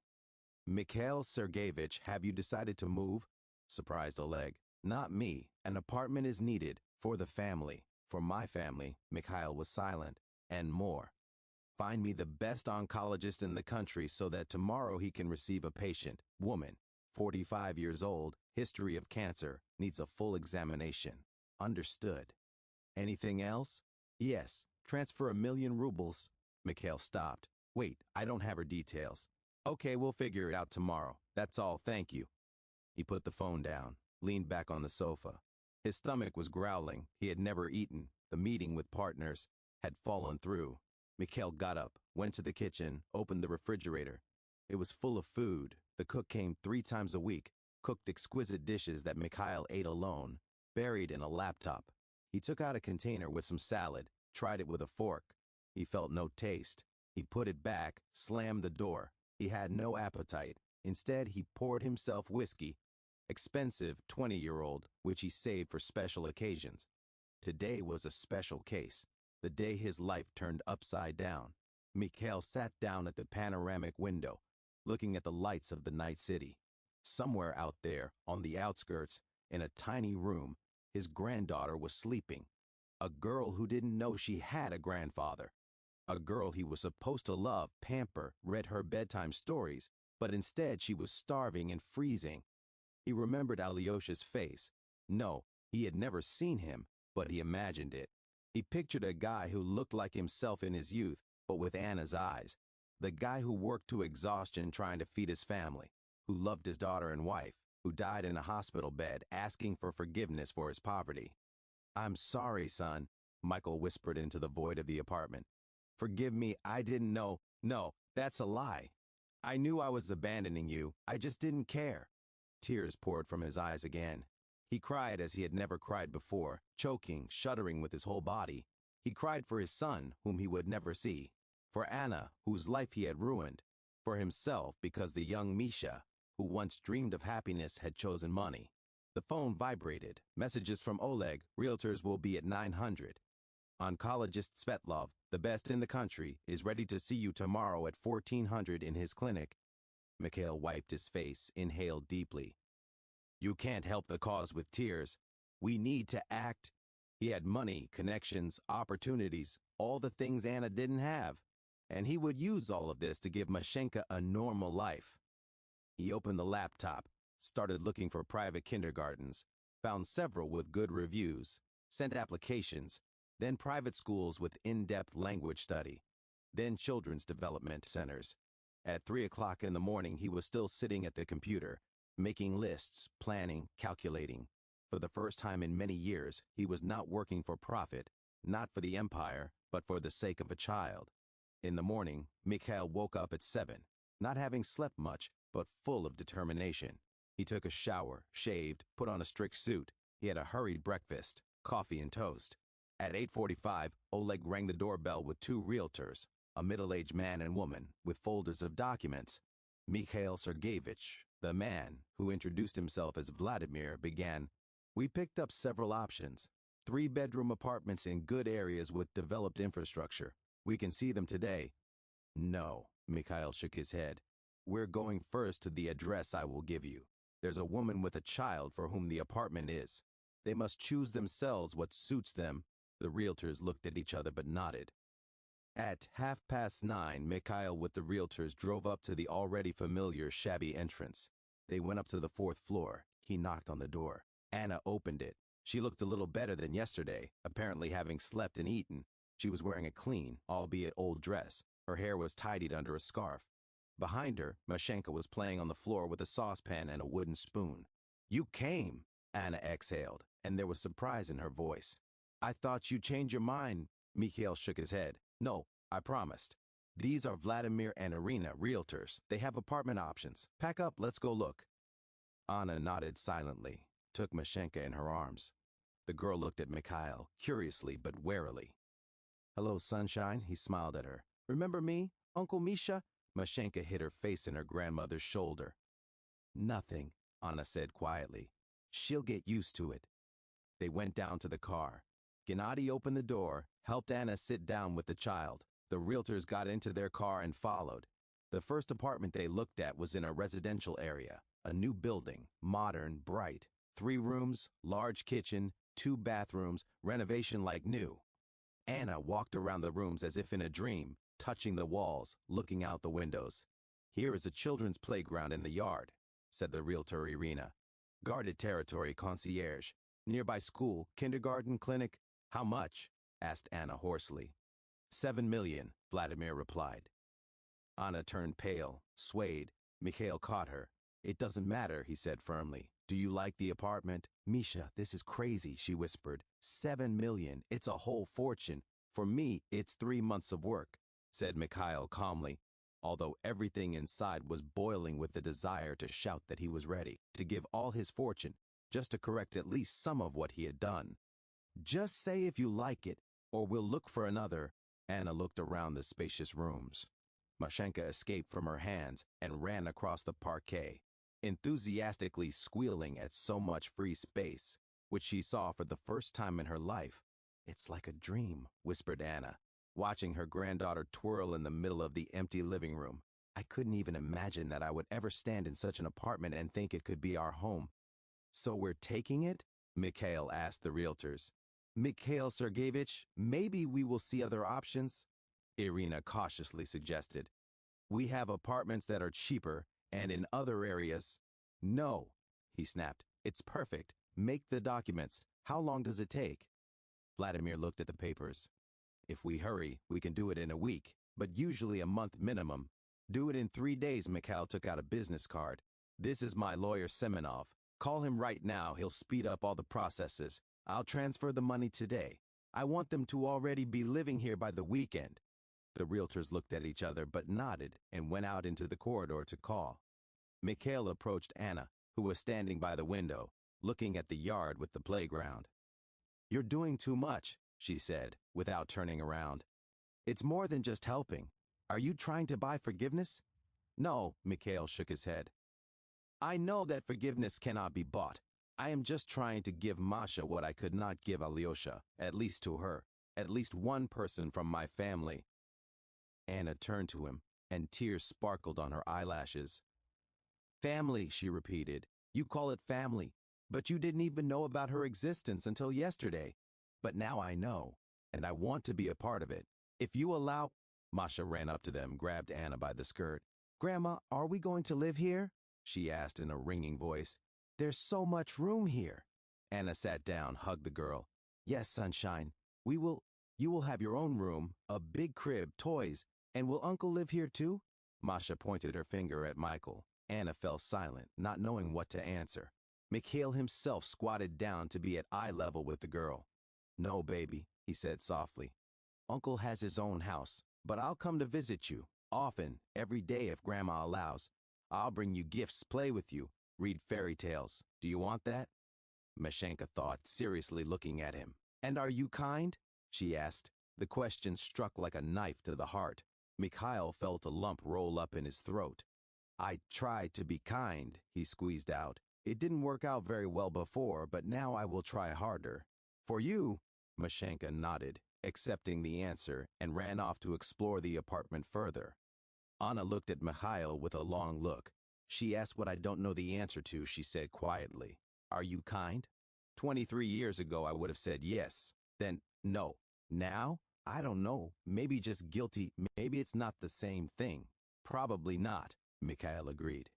Mikhail Sergeyevich, have you decided to move? Surprised Oleg. Not me. An apartment is needed for the family. For my family, Mikhail was silent, and more. Find me the best oncologist in the country so that tomorrow he can receive a patient, woman, 45 years old, history of cancer, needs a full examination. Understood. Anything else? Yes, transfer 1,000,000 rubles. Mikhail stopped. Wait, I don't have her details. Okay, we'll figure it out tomorrow. That's all, thank you. He put the phone down, leaned back on the sofa. His stomach was growling. He had never eaten. The meeting with partners had fallen through. Mikhail got up, went to the kitchen, opened the refrigerator. It was full of food. The cook came 3 times a week, cooked exquisite dishes that Mikhail ate alone, buried in a laptop. He took out a container with some salad, tried it with a fork. He felt no taste. He put it back, slammed the door. He had no appetite. Instead, he poured himself whiskey. Expensive 20-year-old, which he saved for special occasions. Today was a special case, the day his life turned upside down. Mikhail sat down at the panoramic window, looking at the lights of the night city. Somewhere out there, on the outskirts, in a tiny room, his granddaughter was sleeping. A girl who didn't know she had a grandfather. A girl he was supposed to love, pamper, read her bedtime stories, but instead she was starving and freezing. He remembered Alyosha's face. No, he had never seen him, but he imagined it. He pictured a guy who looked like himself in his youth, but with Anna's eyes. The guy who worked to exhaustion trying to feed his family, who loved his daughter and wife, who died in a hospital bed asking for forgiveness for his poverty. "I'm sorry, son," Michael whispered into the void of the apartment. "Forgive me, I didn't know." "No, that's a lie. I knew I was abandoning you, I just didn't care." Tears poured from his eyes again. He cried as he had never cried before, choking, shuddering with his whole body. He cried for his son, whom he would never see, for Anna, whose life he had ruined, for himself because the young Misha, who once dreamed of happiness, had chosen money. The phone vibrated. Messages from Oleg, realtors will be at 900. Oncologist Svetlov, the best in the country, is ready to see you tomorrow at 1400 in his clinic. Mikhail wiped his face, inhaled deeply. "You can't help the cause with tears. We need to act." He had money, connections, opportunities, all the things Anna didn't have. And he would use all of this to give Mashenka a normal life. He opened the laptop, started looking for private kindergartens, found several with good reviews, sent applications, then private schools with in-depth language study, then children's development centers. At 3 o'clock in the morning, he was still sitting at the computer, making lists, planning, calculating. For the first time in many years, he was not working for profit, not for the empire, but for the sake of a child. In the morning, Mikhail woke up at 7, not having slept much, but full of determination. He took a shower, shaved, put on a strict suit. He had a hurried breakfast, coffee and toast. At 8:45, Oleg rang the doorbell with two realtors, a middle-aged man and woman, with folders of documents. Mikhail Sergeyevich, the man, who introduced himself as Vladimir, began, "We picked up several options. 3-bedroom apartments in good areas with developed infrastructure. We can see them today." "No," Mikhail shook his head. "We're going first to the address I will give you. There's a woman with a child for whom the apartment is. They must choose themselves what suits them." The realtors looked at each other but nodded. At 9:30, Mikhail with the realtors drove up to the already familiar shabby entrance. They went up to the 4th floor. He knocked on the door. Anna opened it. She looked a little better than yesterday, apparently having slept and eaten. She was wearing a clean, albeit old dress. Her hair was tidied under a scarf. Behind her, Mashenka was playing on the floor with a saucepan and a wooden spoon. "You came," Anna exhaled, and there was surprise in her voice. "I thought you'd change your mind." Mikhail shook his head. "No, I promised. These are Vladimir and Irina, realtors. They have apartment options. Pack up, let's go look." Anna nodded silently, took Mashenka in her arms. The girl looked at Mikhail, curiously but warily. "Hello, sunshine," he smiled at her. "Remember me, Uncle Misha?" Mashenka hid her face in her grandmother's shoulder. "Nothing," Anna said quietly. "She'll get used to it." They went down to the car. Gennady opened the door, helped Anna sit down with the child. The realtors got into their car and followed. The first apartment they looked at was in a residential area, a new building, modern, bright. 3 rooms, large kitchen, 2 bathrooms, renovation like new. Anna walked around the rooms as if in a dream, touching the walls, looking out the windows. "Here is a children's playground in the yard," said the realtor Irina. "Guarded territory concierge. Nearby school, kindergarten, clinic." "How much?" asked Anna hoarsely. 7 million, Vladimir replied. Anna turned pale, swayed. Mikhail caught her. "It doesn't matter," he said firmly. "Do you like the apartment?" "Misha, this is crazy," she whispered. 7 million, it's a whole fortune. For me, it's 3 months of work," said Mikhail calmly, although everything inside was boiling with the desire to shout that he was ready to give all his fortune, just to correct at least some of what he had done. "Just say if you like it, or we'll look for another." Anna looked around the spacious rooms. Mashenka escaped from her hands and ran across the parquet. enthusiastically squealing at so much free space, which she saw for the first time in her life. "It's like a dream," whispered Anna, watching her granddaughter twirl in the middle of the empty living room. "I couldn't even imagine that I would ever stand in such an apartment and think it could be our home." "So we're taking it?" Mikhail asked the realtors. "Mikhail Sergeyevich, maybe we will see other options?" Irina cautiously suggested. "We have apartments that are cheaper, and in other areas." "No," he snapped. "It's perfect. Make the documents. How long does it take?" Vladimir looked at the papers. "If we hurry, we can do it in a week, but usually a month minimum. Do it in 3 days." Mikhail took out a business card. "This is my lawyer Semenov. Call him right now. He'll speed up all the processes. I'll transfer the money today. I want them to already be living here by the weekend." The realtors looked at each other but nodded and went out into the corridor to call. Mikhail approached Anna, who was standing by the window, looking at the yard with the playground. "You're doing too much," she said, without turning around. "It's more than just helping. Are you trying to buy forgiveness?" "No," Mikhail shook his head. "I know that forgiveness cannot be bought. I am just trying to give Masha what I could not give Alyosha, at least to her, at least one person from my family." Anna turned to him, and tears sparkled on her eyelashes. "Family," she repeated. "You call it family, but you didn't even know about her existence until yesterday. But now I know, and I want to be a part of it. If you allow—" Masha ran up to them, grabbed Anna by the skirt. "Grandma, are we going to live here?" she asked in a ringing voice. "There's so much room here." Anna sat down, hugged the girl. "Yes, sunshine. You will have your own room, a big crib, toys, and will Uncle live here too?" Masha pointed her finger at Michael. Anna fell silent, not knowing what to answer. Mikhail himself squatted down to be at eye level with the girl. "No, baby," he said softly. "Uncle has his own house, but I'll come to visit you, often, every day if Grandma allows. I'll bring you gifts, play with you, read fairy tales. Do you want that?" Mashenka thought, seriously looking at him. "And are you kind?" she asked. The question struck like a knife to the heart. Mikhail felt a lump roll up in his throat. "I tried to be kind," he squeezed out. "It didn't work out very well before, but now I will try harder." "For you?" Mashenka nodded, accepting the answer, and ran off to explore the apartment further. Anna looked at Mikhail with a long look. "She asked what I don't know the answer to," she said quietly. "Are you kind?" 23 years ago I would have said yes, then no. Now, I don't know, maybe just guilty, maybe it's not the same thing. "Probably not," Mikhail agreed.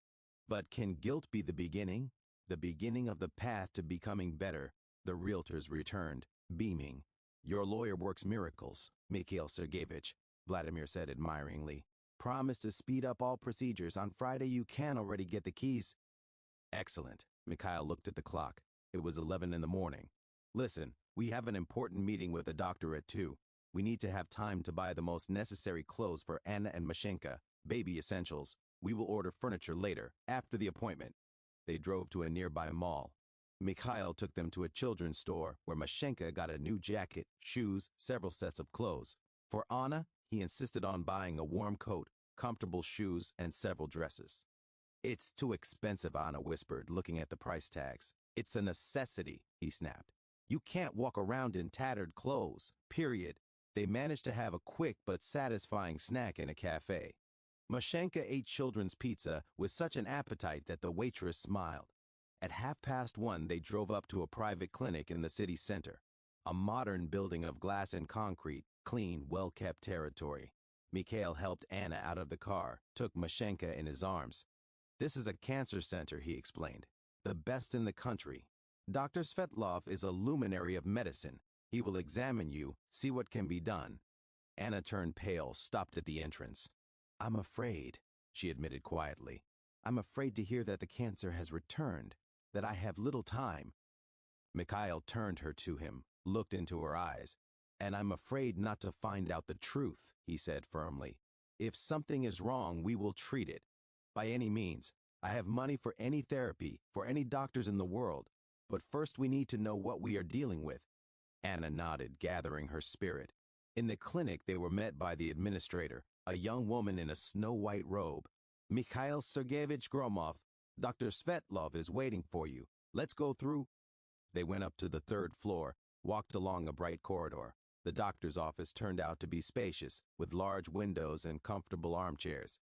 "But can guilt be the beginning of the path to becoming better?" The realtors returned, beaming. "Your lawyer works miracles, Mikhail Sergeyevich," Vladimir said admiringly. "Promise to speed up all procedures. On Friday you can already get the keys." "Excellent." Mikhail looked at the clock. It was 11 in the morning. "Listen, we have an important meeting with the doctor at 2. We need to have time to buy the most necessary clothes for Anna and Mashenka, baby essentials. We will order furniture later, after the appointment." They drove to a nearby mall. Mikhail took them to a children's store where Mashenka got a new jacket, shoes, several sets of clothes. For Anna, he insisted on buying a warm coat, comfortable shoes, and several dresses. "It's too expensive," Anna whispered, looking at the price tags. "It's a necessity," he snapped. "You can't walk around in tattered clothes, period." They managed to have a quick but satisfying snack in a cafe. Mashenka ate children's pizza with such an appetite that the waitress smiled. At 1:30 they drove up to a private clinic in the city center. A modern building of glass and concrete, clean, well-kept territory. Mikhail helped Anna out of the car, took Mashenka in his arms. "This is a cancer center," he explained. "The best in the country. Dr. Svetlov is a luminary of medicine. He will examine you, see what can be done." Anna turned pale, stopped at the entrance. "I'm afraid," she admitted quietly. "I'm afraid to hear that the cancer has returned, that I have little time." Mikhail turned her to him, looked into her eyes. "And I'm afraid not to find out the truth," he said firmly. "If something is wrong, we will treat it. By any means. I have money for any therapy, for any doctors in the world. But first we need to know what we are dealing with." Anna nodded, gathering her spirit. In the clinic they were met by the administrator, a young woman in a snow-white robe. "Mikhail Sergeyevich Gromov, Dr. Svetlov is waiting for you. Let's go through. They went up to the third floor, walked along a bright corridor. The doctor's office turned out to be spacious, with large windows and comfortable armchairs.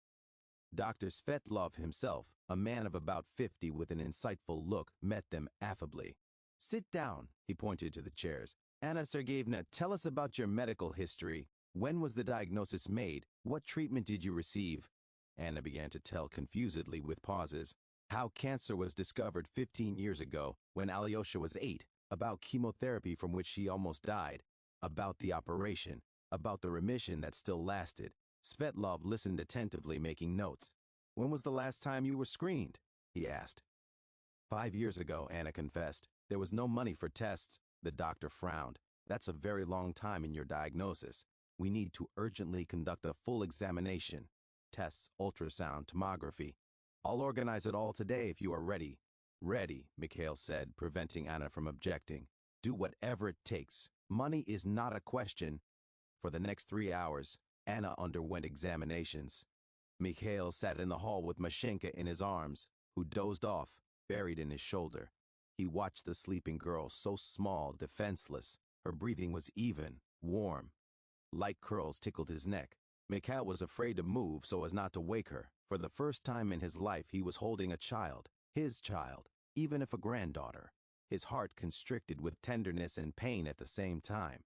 Dr. Svetlov himself, a man of about 50 with an insightful look, met them affably. Sit down, he pointed to the chairs. Anna Sergeyevna, tell us about your medical history. When was the diagnosis made? What treatment did you receive? Anna began to tell confusedly with pauses. How cancer was discovered 15 years ago, when Alyosha was 8, about chemotherapy from which she almost died, about the operation, about the remission that still lasted. Svetlov listened attentively, making notes. When was the last time you were screened? He asked. 5 years ago, Anna confessed. There was no money for tests. The doctor frowned. That's a very long time in your diagnosis. We need to urgently conduct a full examination. Tests, ultrasound, tomography. I'll organize it all today if you are ready. Ready, Mikhail said, preventing Anna from objecting. Do whatever it takes. Money is not a question. For the next 3 hours, Anna underwent examinations. Mikhail sat in the hall with Mashenka in his arms, who dozed off, buried in his shoulder. He watched the sleeping girl, so small, defenseless. Her breathing was even, warm. Light curls tickled his neck. Mikhail was afraid to move so as not to wake her. For the first time in his life, he was holding a child, his child, even if a granddaughter. His heart constricted with tenderness and pain at the same time.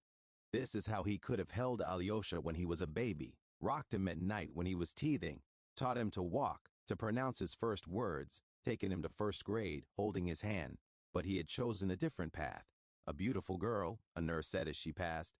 This is how he could have held Alyosha when he was a baby, rocked him at night when he was teething, taught him to walk, to pronounce his first words, taken him to first grade, holding his hand. But he had chosen a different path. A beautiful girl, a nurse said as she passed.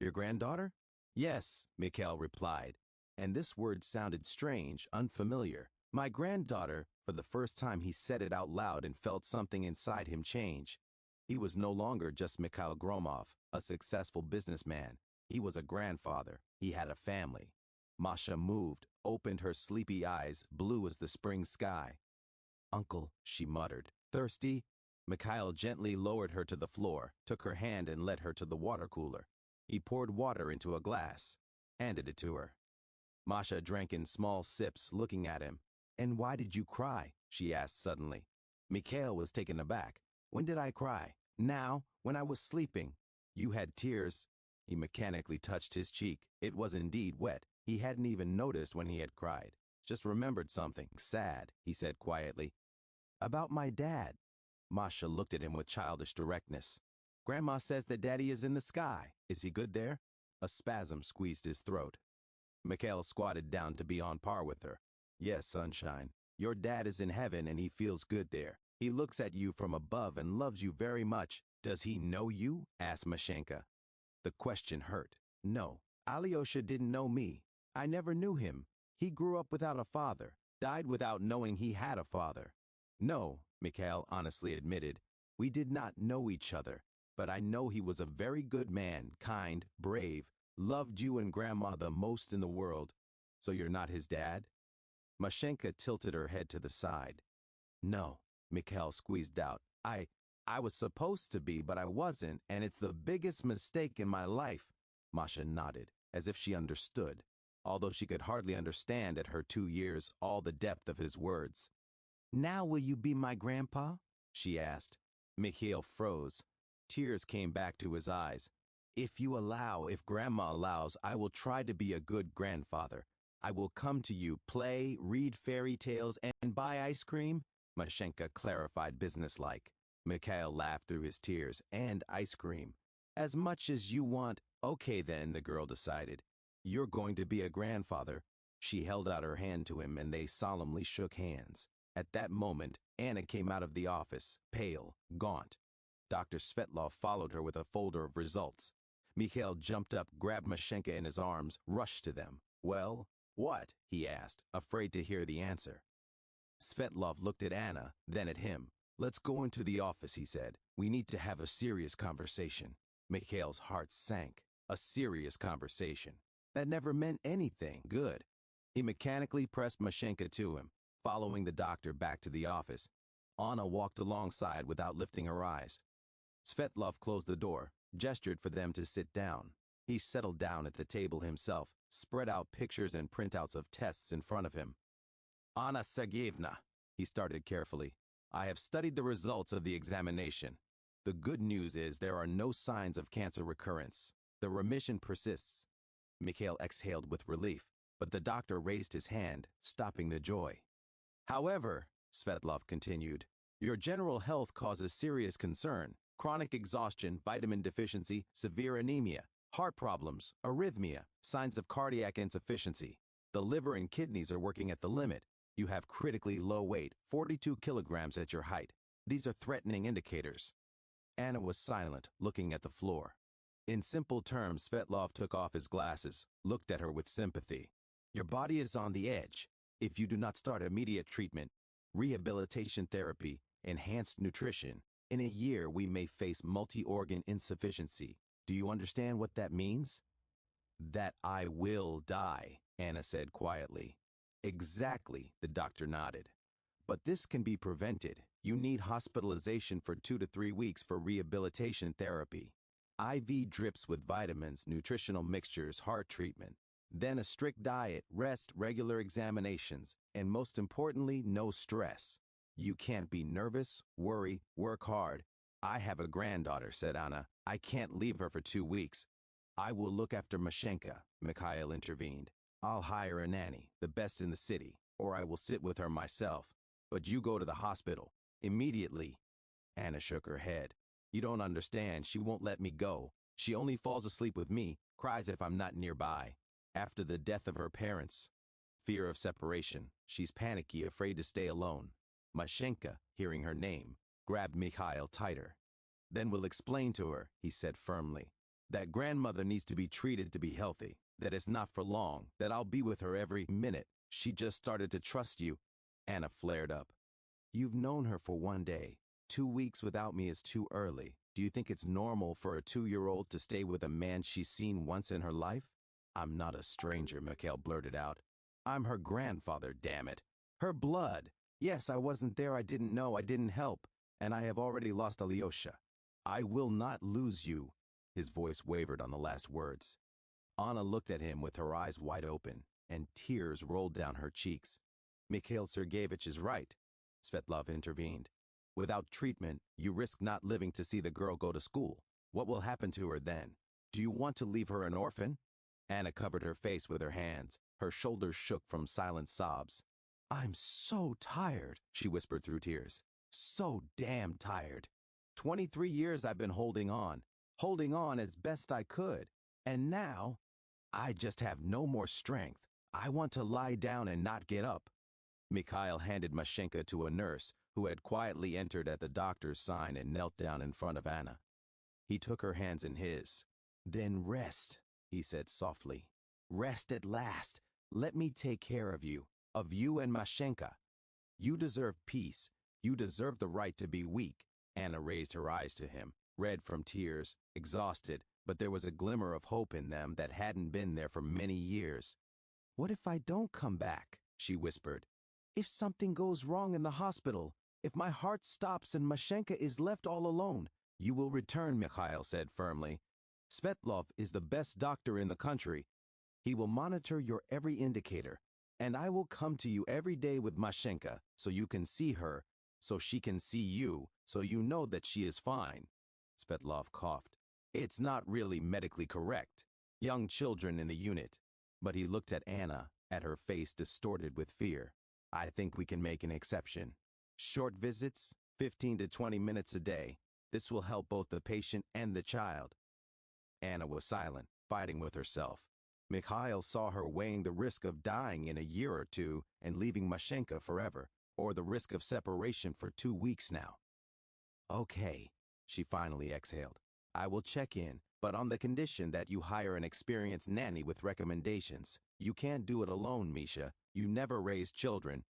Your granddaughter? Yes, Mikhail replied. And this word sounded strange, unfamiliar. My granddaughter. For the first time he said it out loud and felt something inside him change. He was no longer just Mikhail Gromov, a successful businessman. He was a grandfather. He had a family. Masha moved, opened her sleepy eyes, blue as the spring sky. Uncle, she muttered. Thirsty? Mikhail gently lowered her to the floor, took her hand and led her to the water cooler. He poured water into a glass, handed it to her. Masha drank in small sips, looking at him. And why did you cry? She asked suddenly. Mikhail was taken aback. When did I cry? Now, when I was sleeping. You had tears. He mechanically touched his cheek. It was indeed wet. He hadn't even noticed when he had cried. Just remembered something sad, he said quietly. About my dad. Masha looked at him with childish directness. Grandma says that Daddy is in the sky. Is he good there? A spasm squeezed his throat. Mikhail squatted down to be on par with her. Yes, sunshine. Your dad is in heaven and he feels good there. He looks at you from above and loves you very much. Does he know you? Asked Mashenka. The question hurt. No, Alyosha didn't know me. I never knew him. He grew up without a father, died without knowing he had a father. No, Mikhail honestly admitted. We did not know each other, but I know he was a very good man, kind, brave, loved you and Grandma the most in the world. So you're not his dad? Mashenka tilted her head to the side. No, Mikhail squeezed out. I was supposed to be, but I wasn't, and it's the biggest mistake in my life. Masha nodded, as if she understood, although she could hardly understand at her 2 years all the depth of his words. Now will you be my grandpa? She asked. Mikhail froze. Tears came back to his eyes. If you allow, if Grandma allows, I will try to be a good grandfather. I will come to you, play, read fairy tales, and buy ice cream, Mashenka clarified businesslike. Mikhail laughed through his tears. And ice cream. As much as you want. Okay then, the girl decided. You're going to be a grandfather. She held out her hand to him and they solemnly shook hands. At that moment, Anna came out of the office, pale, gaunt. Dr. Svetlov followed her with a folder of results. Mikhail jumped up, grabbed Mashenka in his arms, rushed to them. Well, what? He asked, afraid to hear the answer. Svetlov looked at Anna, then at him. Let's go into the office, he said. We need to have a serious conversation. Mikhail's heart sank. A serious conversation. That never meant anything good. He mechanically pressed Mashenka to him, following the doctor back to the office. Anna walked alongside without lifting her eyes. Svetlov closed the door, gestured for them to sit down. He settled down at the table himself, spread out pictures and printouts of tests in front of him. Anna Sergeyevna, He started carefully. I have studied the results of the examination. The good news is there are no signs of cancer recurrence. The remission persists. Mikhail exhaled with relief, but the doctor raised his hand, stopping the joy. However, Svetlov continued, your general health causes serious concern. Chronic exhaustion, vitamin deficiency, severe anemia, heart problems, arrhythmia, signs of cardiac insufficiency. The liver and kidneys are working at the limit. You have critically low weight, 42 kilograms at your height. These are threatening indicators. Anna was silent, looking at the floor. In simple terms, Svetlov took off his glasses, looked at her with sympathy. Your body is on the edge. If you do not start immediate treatment, rehabilitation therapy, enhanced nutrition, in a year we may face multi-organ insufficiency. Do you understand what that means? That I will die, Anna said quietly. Exactly, the doctor nodded. But this can be prevented. You need hospitalization for 2 to 3 weeks for rehabilitation therapy. IV drips with vitamins, nutritional mixtures, heart treatment. Then a strict diet, rest, regular examinations, and most importantly, no stress. You can't be nervous, worry, work hard. I have a granddaughter, said Anna. I can't leave her for 2 weeks. I will look after Mashenka, Mikhail intervened. I'll hire a nanny, the best in the city, or I will sit with her myself. But you go to the hospital, immediately. Anna shook her head. You don't understand, she won't let me go. She only falls asleep with me, cries if I'm not nearby. After the death of her parents. Fear of separation, she's panicky, afraid to stay alone. Mashenka, hearing her name, grabbed Mikhail tighter. Then we'll explain to her, he said firmly, that grandmother needs to be treated to be healthy, that it's not for long, that I'll be with her every minute. She just started to trust you. Anna flared up. You've known her for 1 day. 2 weeks without me is too early. Do you think it's normal for a 2-year-old to stay with a man she's seen once in her life? I'm not a stranger, Mikhail blurted out. I'm her grandfather, damn it. Her blood. Yes, I wasn't there, I didn't know, I didn't help. And I have already lost Alyosha. I will not lose you. His voice wavered on the last words. Anna looked at him with her eyes wide open, and tears rolled down her cheeks. Mikhail Sergeyevich is right, Svetlov intervened. Without treatment, you risk not living to see the girl go to school. What will happen to her then? Do you want to leave her an orphan? Anna covered her face with her hands. Her shoulders shook from silent sobs. I'm so tired, she whispered through tears. So damn tired. 23 years I've been holding on as best I could. And now, I just have no more strength. I want to lie down and not get up. Mikhail handed Mashenka to a nurse who had quietly entered at the doctor's sign and knelt down in front of Anna. He took her hands in his. Then rest, he said softly. Rest at last. Let me take care of you and Mashenka. You deserve peace. You deserve the right to be weak. Anna raised her eyes to him, red from tears, exhausted, but there was a glimmer of hope in them that hadn't been there for many years. What if I don't come back? She whispered. If something goes wrong in the hospital, if my heart stops and Mashenka is left all alone, you will return, Mikhail said firmly. Svetlov is the best doctor in the country. He will monitor your every indicator, and I will come to you every day with Mashenka so you can see her, so she can see you, so you know that she is fine. Svetlov coughed. It's not really medically correct. Young children in the unit. But he looked at Anna, at her face distorted with fear. I think we can make an exception. Short visits, 15 to 20 minutes a day. This will help both the patient and the child. Anna was silent, fighting with herself. Mikhail saw her weighing the risk of dying in a year or two and leaving Mashenka forever, or the risk of separation for 2 weeks now. Okay, she finally exhaled. I will check in, but on the condition that you hire an experienced nanny with recommendations. You can't do it alone, Misha. You never raised children.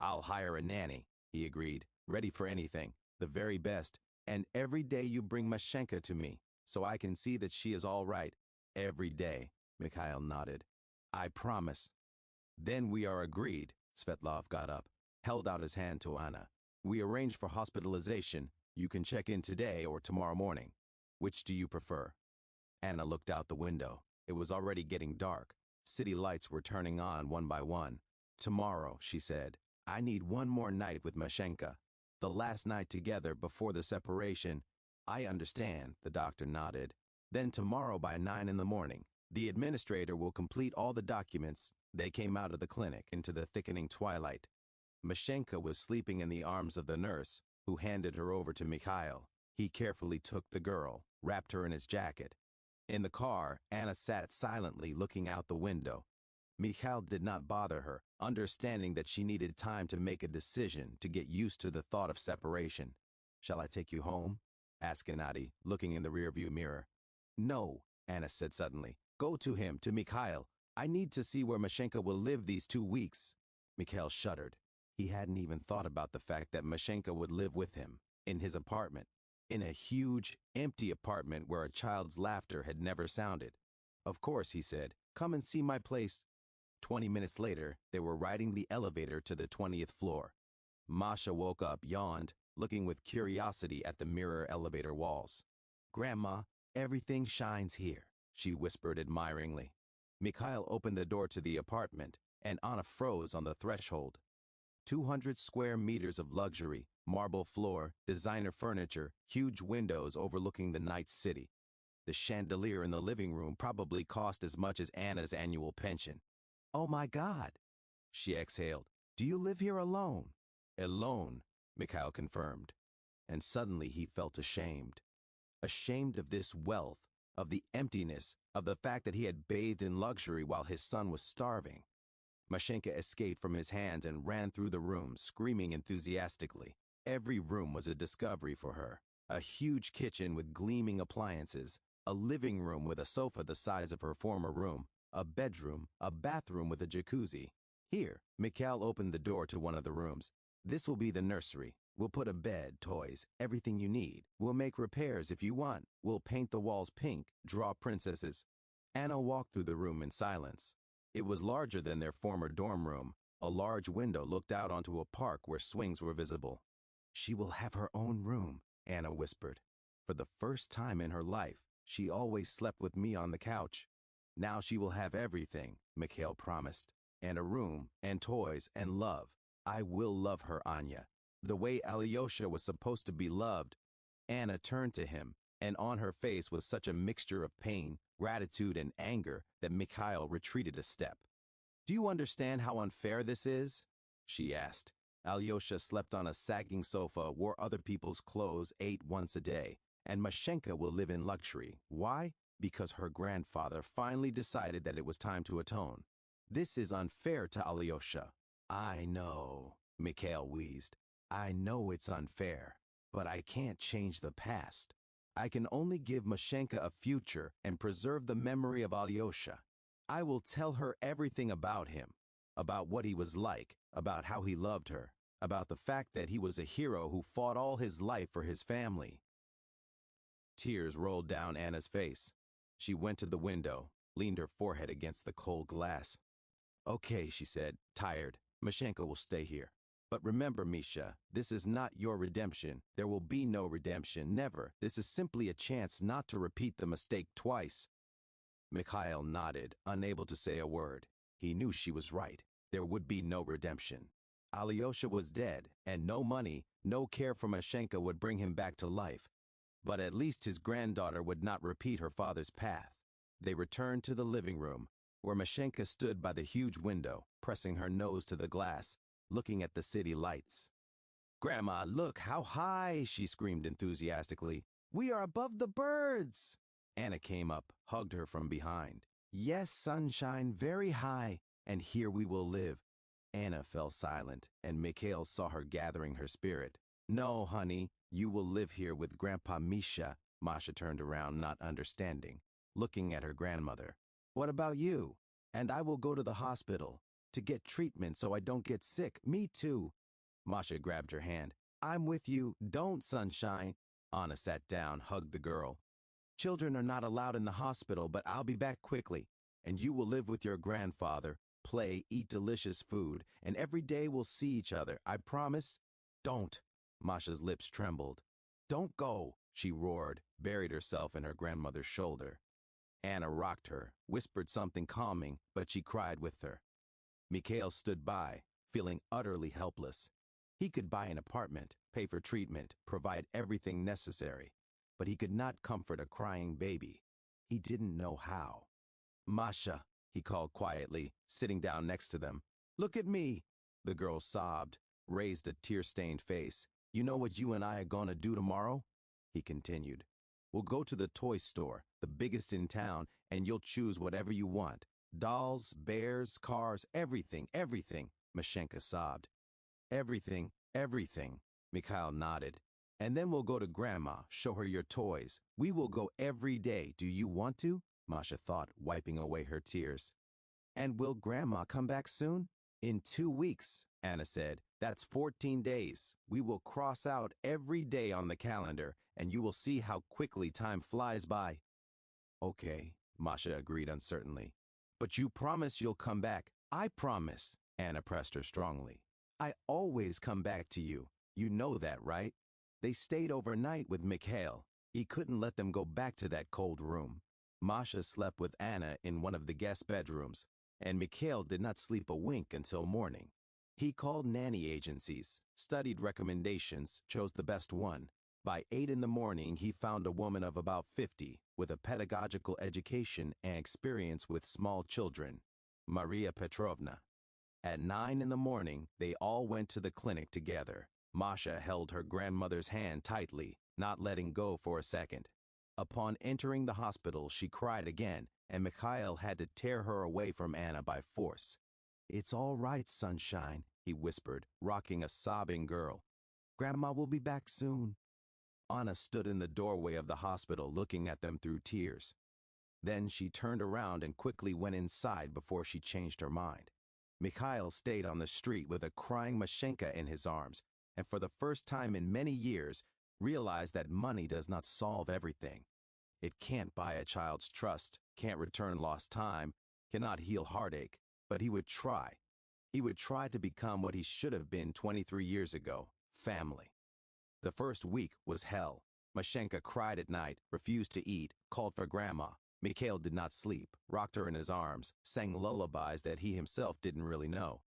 I'll hire a nanny, he agreed, ready for anything, the very best. And every day you bring Mashenka to me, so I can see that she is all right. Every day, Mikhail nodded. I promise. Then we are agreed. Svetlov got up, held out his hand to Anna. We arranged for hospitalization. You can check in today or tomorrow morning. Which do you prefer? Anna looked out the window. It was already getting dark. City lights were turning on one by one. Tomorrow, she said. I need one more night with Mashenka. The last night together before the separation. I understand, the doctor nodded. Then tomorrow by 9 in the morning, the administrator will complete all the documents. They came out of the clinic into the thickening twilight. Mashenka was sleeping in the arms of the nurse, who handed her over to Mikhail. He carefully took the girl, wrapped her in his jacket. In the car, Anna sat silently looking out the window. Mikhail did not bother her, understanding that she needed time to make a decision, to get used to the thought of separation. "Shall I take you home?" asked Gennady, looking in the rearview mirror. "No," Anna said suddenly. "Go to him, to Mikhail. I need to see where Mashenka will live these 2 weeks." Mikhail shuddered. He hadn't even thought about the fact that Mashenka would live with him, in his apartment, in a huge, empty apartment where a child's laughter had never sounded. "Of course," he said. "Come and see my place." 20 minutes later, they were riding the elevator to the 20th floor. Masha woke up, yawned, looking with curiosity at the mirror elevator walls. "Grandma, everything shines here," she whispered admiringly. Mikhail opened the door to the apartment, and Anna froze on the threshold. 200 square meters of luxury, marble floor, designer furniture, huge windows overlooking the night city. The chandelier in the living room probably cost as much as Anna's annual pension. "Oh my God," she exhaled. "Do you live here alone?" "Alone," Mikhail confirmed. And suddenly he felt ashamed. Ashamed of this wealth, of the emptiness, of the fact that he had bathed in luxury while his son was starving. Mashenka escaped from his hands and ran through the room, screaming enthusiastically. Every room was a discovery for her. A huge kitchen with gleaming appliances, a living room with a sofa the size of her former room, a bedroom, a bathroom with a jacuzzi. "Here," Mikhail opened the door to one of the rooms. "This will be the nursery. We'll put a bed, toys, everything you need. We'll make repairs if you want. We'll paint the walls pink, draw princesses." Anna walked through the room in silence. It was larger than their former dorm room. A large window looked out onto a park where swings were visible. "She will have her own room," Anna whispered. "For the first time in her life, she always slept with me on the couch. Now she will have everything," Mikhail promised. "And a room, and toys, and love. I will love her, Anya. The way Alyosha was supposed to be loved." Anna turned to him, and on her face was such a mixture of pain, gratitude, and anger that Mikhail retreated a step. "Do you understand how unfair this is?" she asked. "Alyosha slept on a sagging sofa, wore other people's clothes, ate once a day, and Mashenka will live in luxury. Why? Because her grandfather finally decided that it was time to atone. This is unfair to Alyosha." "I know," Mikhail wheezed. "I know it's unfair, but I can't change the past. I can only give Mashenka a future and preserve the memory of Alyosha. I will tell her everything about him, about what he was like, about how he loved her, about the fact that he was a hero who fought all his life for his family." Tears rolled down Anna's face. She went to the window, leaned her forehead against the cold glass. "Okay," she said, tired. "Mashenka will stay here. But remember, Misha, this is not your redemption. There will be no redemption, never. This is simply a chance not to repeat the mistake twice." Mikhail nodded, unable to say a word. He knew she was right. There would be no redemption. Alyosha was dead, and no money, no care for Mashenka would bring him back to life. But at least his granddaughter would not repeat her father's path. They returned to the living room, where Mashenka stood by the huge window, pressing her nose to the glass, looking at the city lights. "Grandma, look how high!" she screamed enthusiastically. "We are above the birds!" Anna came up, hugged her from behind. "Yes, sunshine, very high, and here we will live." Anna fell silent, and Mikhail saw her gathering her spirit. "No, honey, you will live here with Grandpa Misha." Masha turned around, not understanding, looking at her grandmother. "What about you?" "And I will go to the hospital to get treatment so I don't get sick." "Me too." Masha grabbed her hand. "I'm with you. Don't, sunshine." Anna sat down, hugged the girl. "Children are not allowed in the hospital, but I'll be back quickly. And you will live with your grandfather, play, eat delicious food, and every day we'll see each other. I promise." "Don't." Masha's lips trembled. "Don't go," she roared, buried herself in her grandmother's shoulder. Anna rocked her, whispered something calming, but she cried with her. Mikhail stood by, feeling utterly helpless. He could buy an apartment, pay for treatment, provide everything necessary, but he could not comfort a crying baby. He didn't know how. "Masha," he called quietly, sitting down next to them. "Look at me." The girl sobbed, raised a tear-stained face. "You know what you and I are gonna do tomorrow?" He continued. "We'll go to the toy store, the biggest in town, and you'll choose whatever you want. Dolls, bears, cars, everything, everything," Mashenka sobbed. "Everything, everything," Mikhail nodded. "And then we'll go to Grandma, show her your toys. We will go every day. Do you want to?" Masha thought, wiping away her tears. "And will Grandma come back soon?" "In 2 weeks," Anna said. "That's 14 days. We will cross out every day on the calendar, and you will see how quickly time flies by." "Okay," Masha agreed uncertainly. "But you promise you'll come back." "I promise," Anna pressed her strongly. "I always come back to you. You know that, right?" They stayed overnight with Mikhail. He couldn't let them go back to that cold room. Masha slept with Anna in one of the guest bedrooms, and Mikhail did not sleep a wink until morning. He called nanny agencies, studied recommendations, chose the best one. By 8 in the morning, he found a woman of about 50, with a pedagogical education and experience with small children, Maria Petrovna. At 9 in the morning, they all went to the clinic together. Masha held her grandmother's hand tightly, not letting go for a second. Upon entering the hospital, she cried again, and Mikhail had to tear her away from Anna by force. "It's all right, sunshine," he whispered, rocking a sobbing girl. "Grandma will be back soon." Anna stood in the doorway of the hospital looking at them through tears. Then she turned around and quickly went inside before she changed her mind. Mikhail stayed on the street with a crying Mashenka in his arms, and for the first time in many years, realized that money does not solve everything. It can't buy a child's trust, can't return lost time, cannot heal heartache, but he would try. He would try to become what he should have been 23 years ago, family. The first week was hell. Mashenka cried at night, refused to eat, called for Grandma. Mikhail did not sleep, rocked her in his arms, sang lullabies that he himself didn't really know.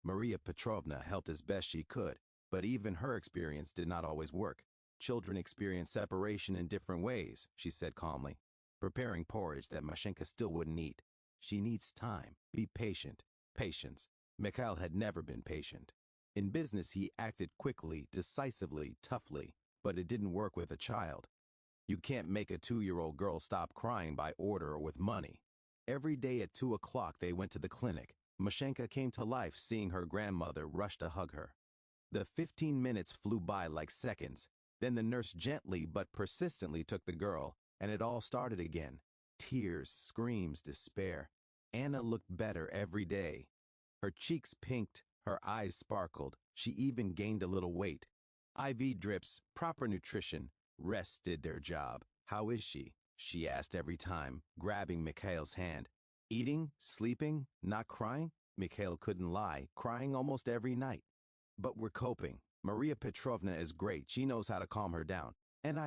Maria Petrovna helped as best she could, but even her experience did not always work. "Children experience separation in different ways," she said calmly, preparing porridge that Mashenka still wouldn't eat. "She needs time. Be patient." Patience. Mikhail had never been patient. In business, he acted quickly, decisively, toughly, but it didn't work with a child. You can't make a 2-year-old girl stop crying by order or with money. Every day at 2 o'clock, they went to the clinic. Mashenka came to life seeing her grandmother rush to hug her. The 15 minutes flew by like seconds. Then the nurse gently but persistently took the girl, and it all started again. Tears, screams, despair. Anna looked better every day. Her cheeks pinked, her eyes sparkled. She even gained a little weight. IV drips, proper nutrition, rest did their job. "How is she?" she asked every time, grabbing Mikhail's hand. "Eating? Sleeping? Not crying?" Mikhail couldn't lie, crying almost every night. "But we're coping. Maria Petrovna is great. She knows how to calm her down. And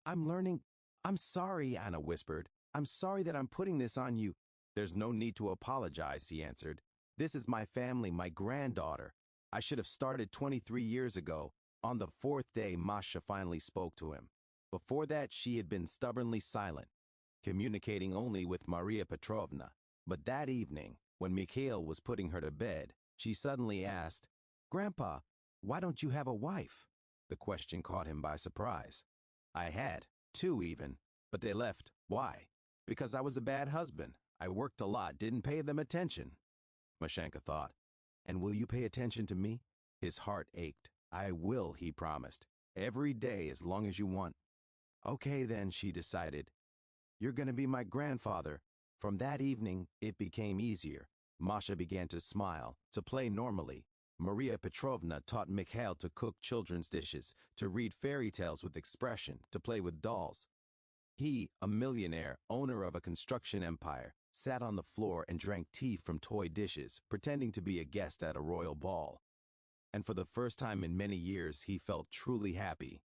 I'm learning." "I'm sorry," Anna whispered. "I'm sorry that I'm putting this on you." "There's no need to apologize," he answered. "This is my family, my granddaughter. I should have started 23 years ago." On the 4th day, Masha finally spoke to him. Before that, she had been stubbornly silent, communicating only with Maria Petrovna. But that evening, when Mikhail was putting her to bed, she suddenly asked, "Grandpa, why don't you have a wife?" The question caught him by surprise. "I had, 2 even, but they left. Why?" "Because I was a bad husband. I worked a lot, didn't pay them attention." Mashenka thought. "And will you pay attention to me?" His heart ached. "I will," he promised. "Every day as long as you want." "Okay then," she decided. "You're going to be my grandfather." From that evening, it became easier. Masha began to smile, to play normally. Maria Petrovna taught Mikhail to cook children's dishes, to read fairy tales with expression, to play with dolls. He, a millionaire, owner of a construction empire, sat on the floor and drank tea from toy dishes, pretending to be a guest at a royal ball. And for the first time in many years, he felt truly happy.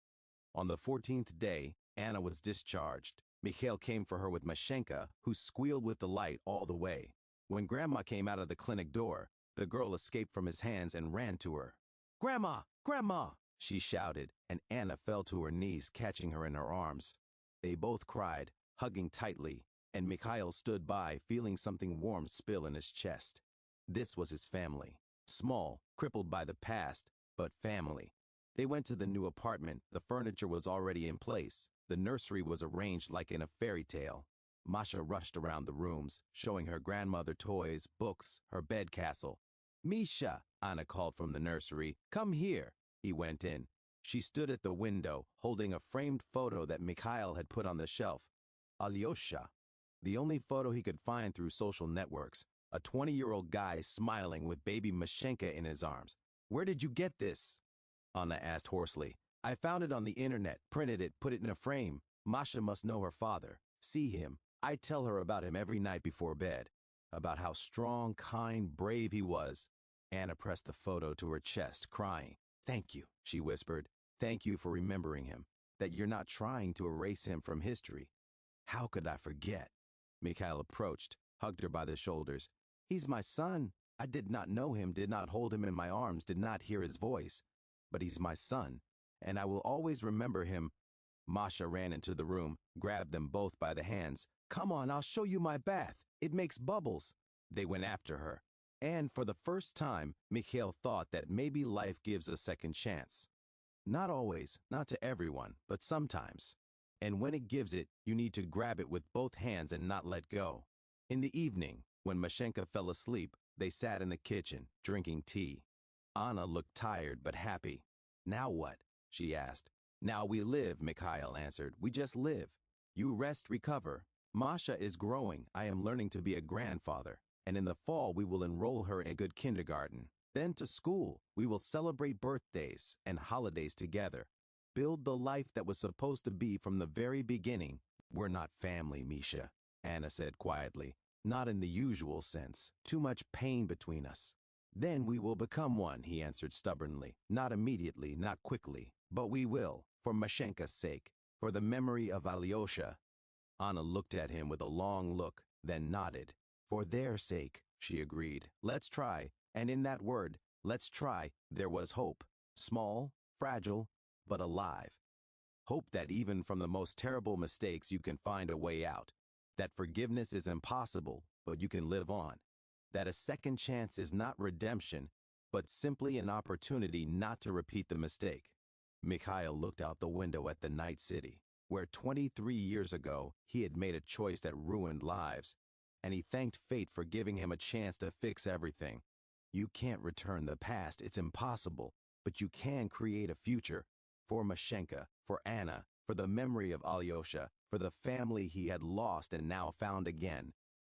On the 14th day, Anna was discharged. Mikhail came for her with Mashenka, who squealed with delight all the way. When Grandma came out of the clinic door, The girl escaped from his hands and ran to her. "Grandma! Grandma!" she shouted, and Anna fell to her knees, catching her in her arms. They both cried, hugging tightly, and Mikhail stood by, feeling something warm spill in his chest. This was his family. Small, crippled by the past, but family. They went to the new apartment. The furniture was already in place. The nursery was arranged like in a fairy tale. Masha rushed around the rooms, showing her grandmother toys, books, her bed castle. "Misha," Anna called from the nursery. "Come here." He went in. She stood at the window, holding a framed photo that Mikhail had put on the shelf. Alyosha. The only photo he could find through social networks. A 20-year-old guy smiling with baby Mashenka in his arms. "Where did you get this?" Anna asked hoarsely. "I found it on the internet, printed it, put it in a frame. Masha must know her father. See him. I tell her about him every night before bed. About how strong, kind, brave he was." Anna pressed the photo to her chest, crying. "Thank you," she whispered. "Thank you for remembering him. That you're not trying to erase him from history." "How could I forget?" Mikhail approached, hugged her by the shoulders. "He's my son. I did not know him, did not hold him in my arms, did not hear his voice. But he's my son, and I will always remember him." Masha ran into the room, grabbed them both by the hands. "Come on, I'll show you my bath. It makes bubbles." They went after her. And for the first time, Mikhail thought that maybe life gives a second chance. Not always, not to everyone, but sometimes. And when it gives it, you need to grab it with both hands and not let go. In the evening, when Mashenka fell asleep, they sat in the kitchen, drinking tea. Anna looked tired but happy. "Now what?" she asked. "Now we live," Mikhail answered. "We just live. You rest, recover. Masha is growing. I am learning to be a grandfather. And in the fall, we will enroll her in a good kindergarten. Then to school. We will celebrate birthdays and holidays together. Build the life that was supposed to be from the very beginning." "We're not family, Misha," Anna said quietly. "Not in the usual sense. Too much pain between us." "Then we will become one," he answered stubbornly. "Not immediately, not quickly, but we will, for Mashenka's sake, for the memory of Alyosha." Anna looked at him with a long look, then nodded. "For their sake," she agreed. "Let's try." And in that word, "let's try," there was hope. Small, fragile, but alive. Hope that even from the most terrible mistakes you can find a way out. That forgiveness is impossible, but you can live on. That a second chance is not redemption, but simply an opportunity not to repeat the mistake. Mikhail looked out the window at the night city, where 23 years ago he had made a choice that ruined lives, and he thanked fate for giving him a chance to fix everything. You can't return the past, it's impossible, but you can create a future. For Mashenka, for Anna, for the memory of Alyosha, for the family he had lost and now found again.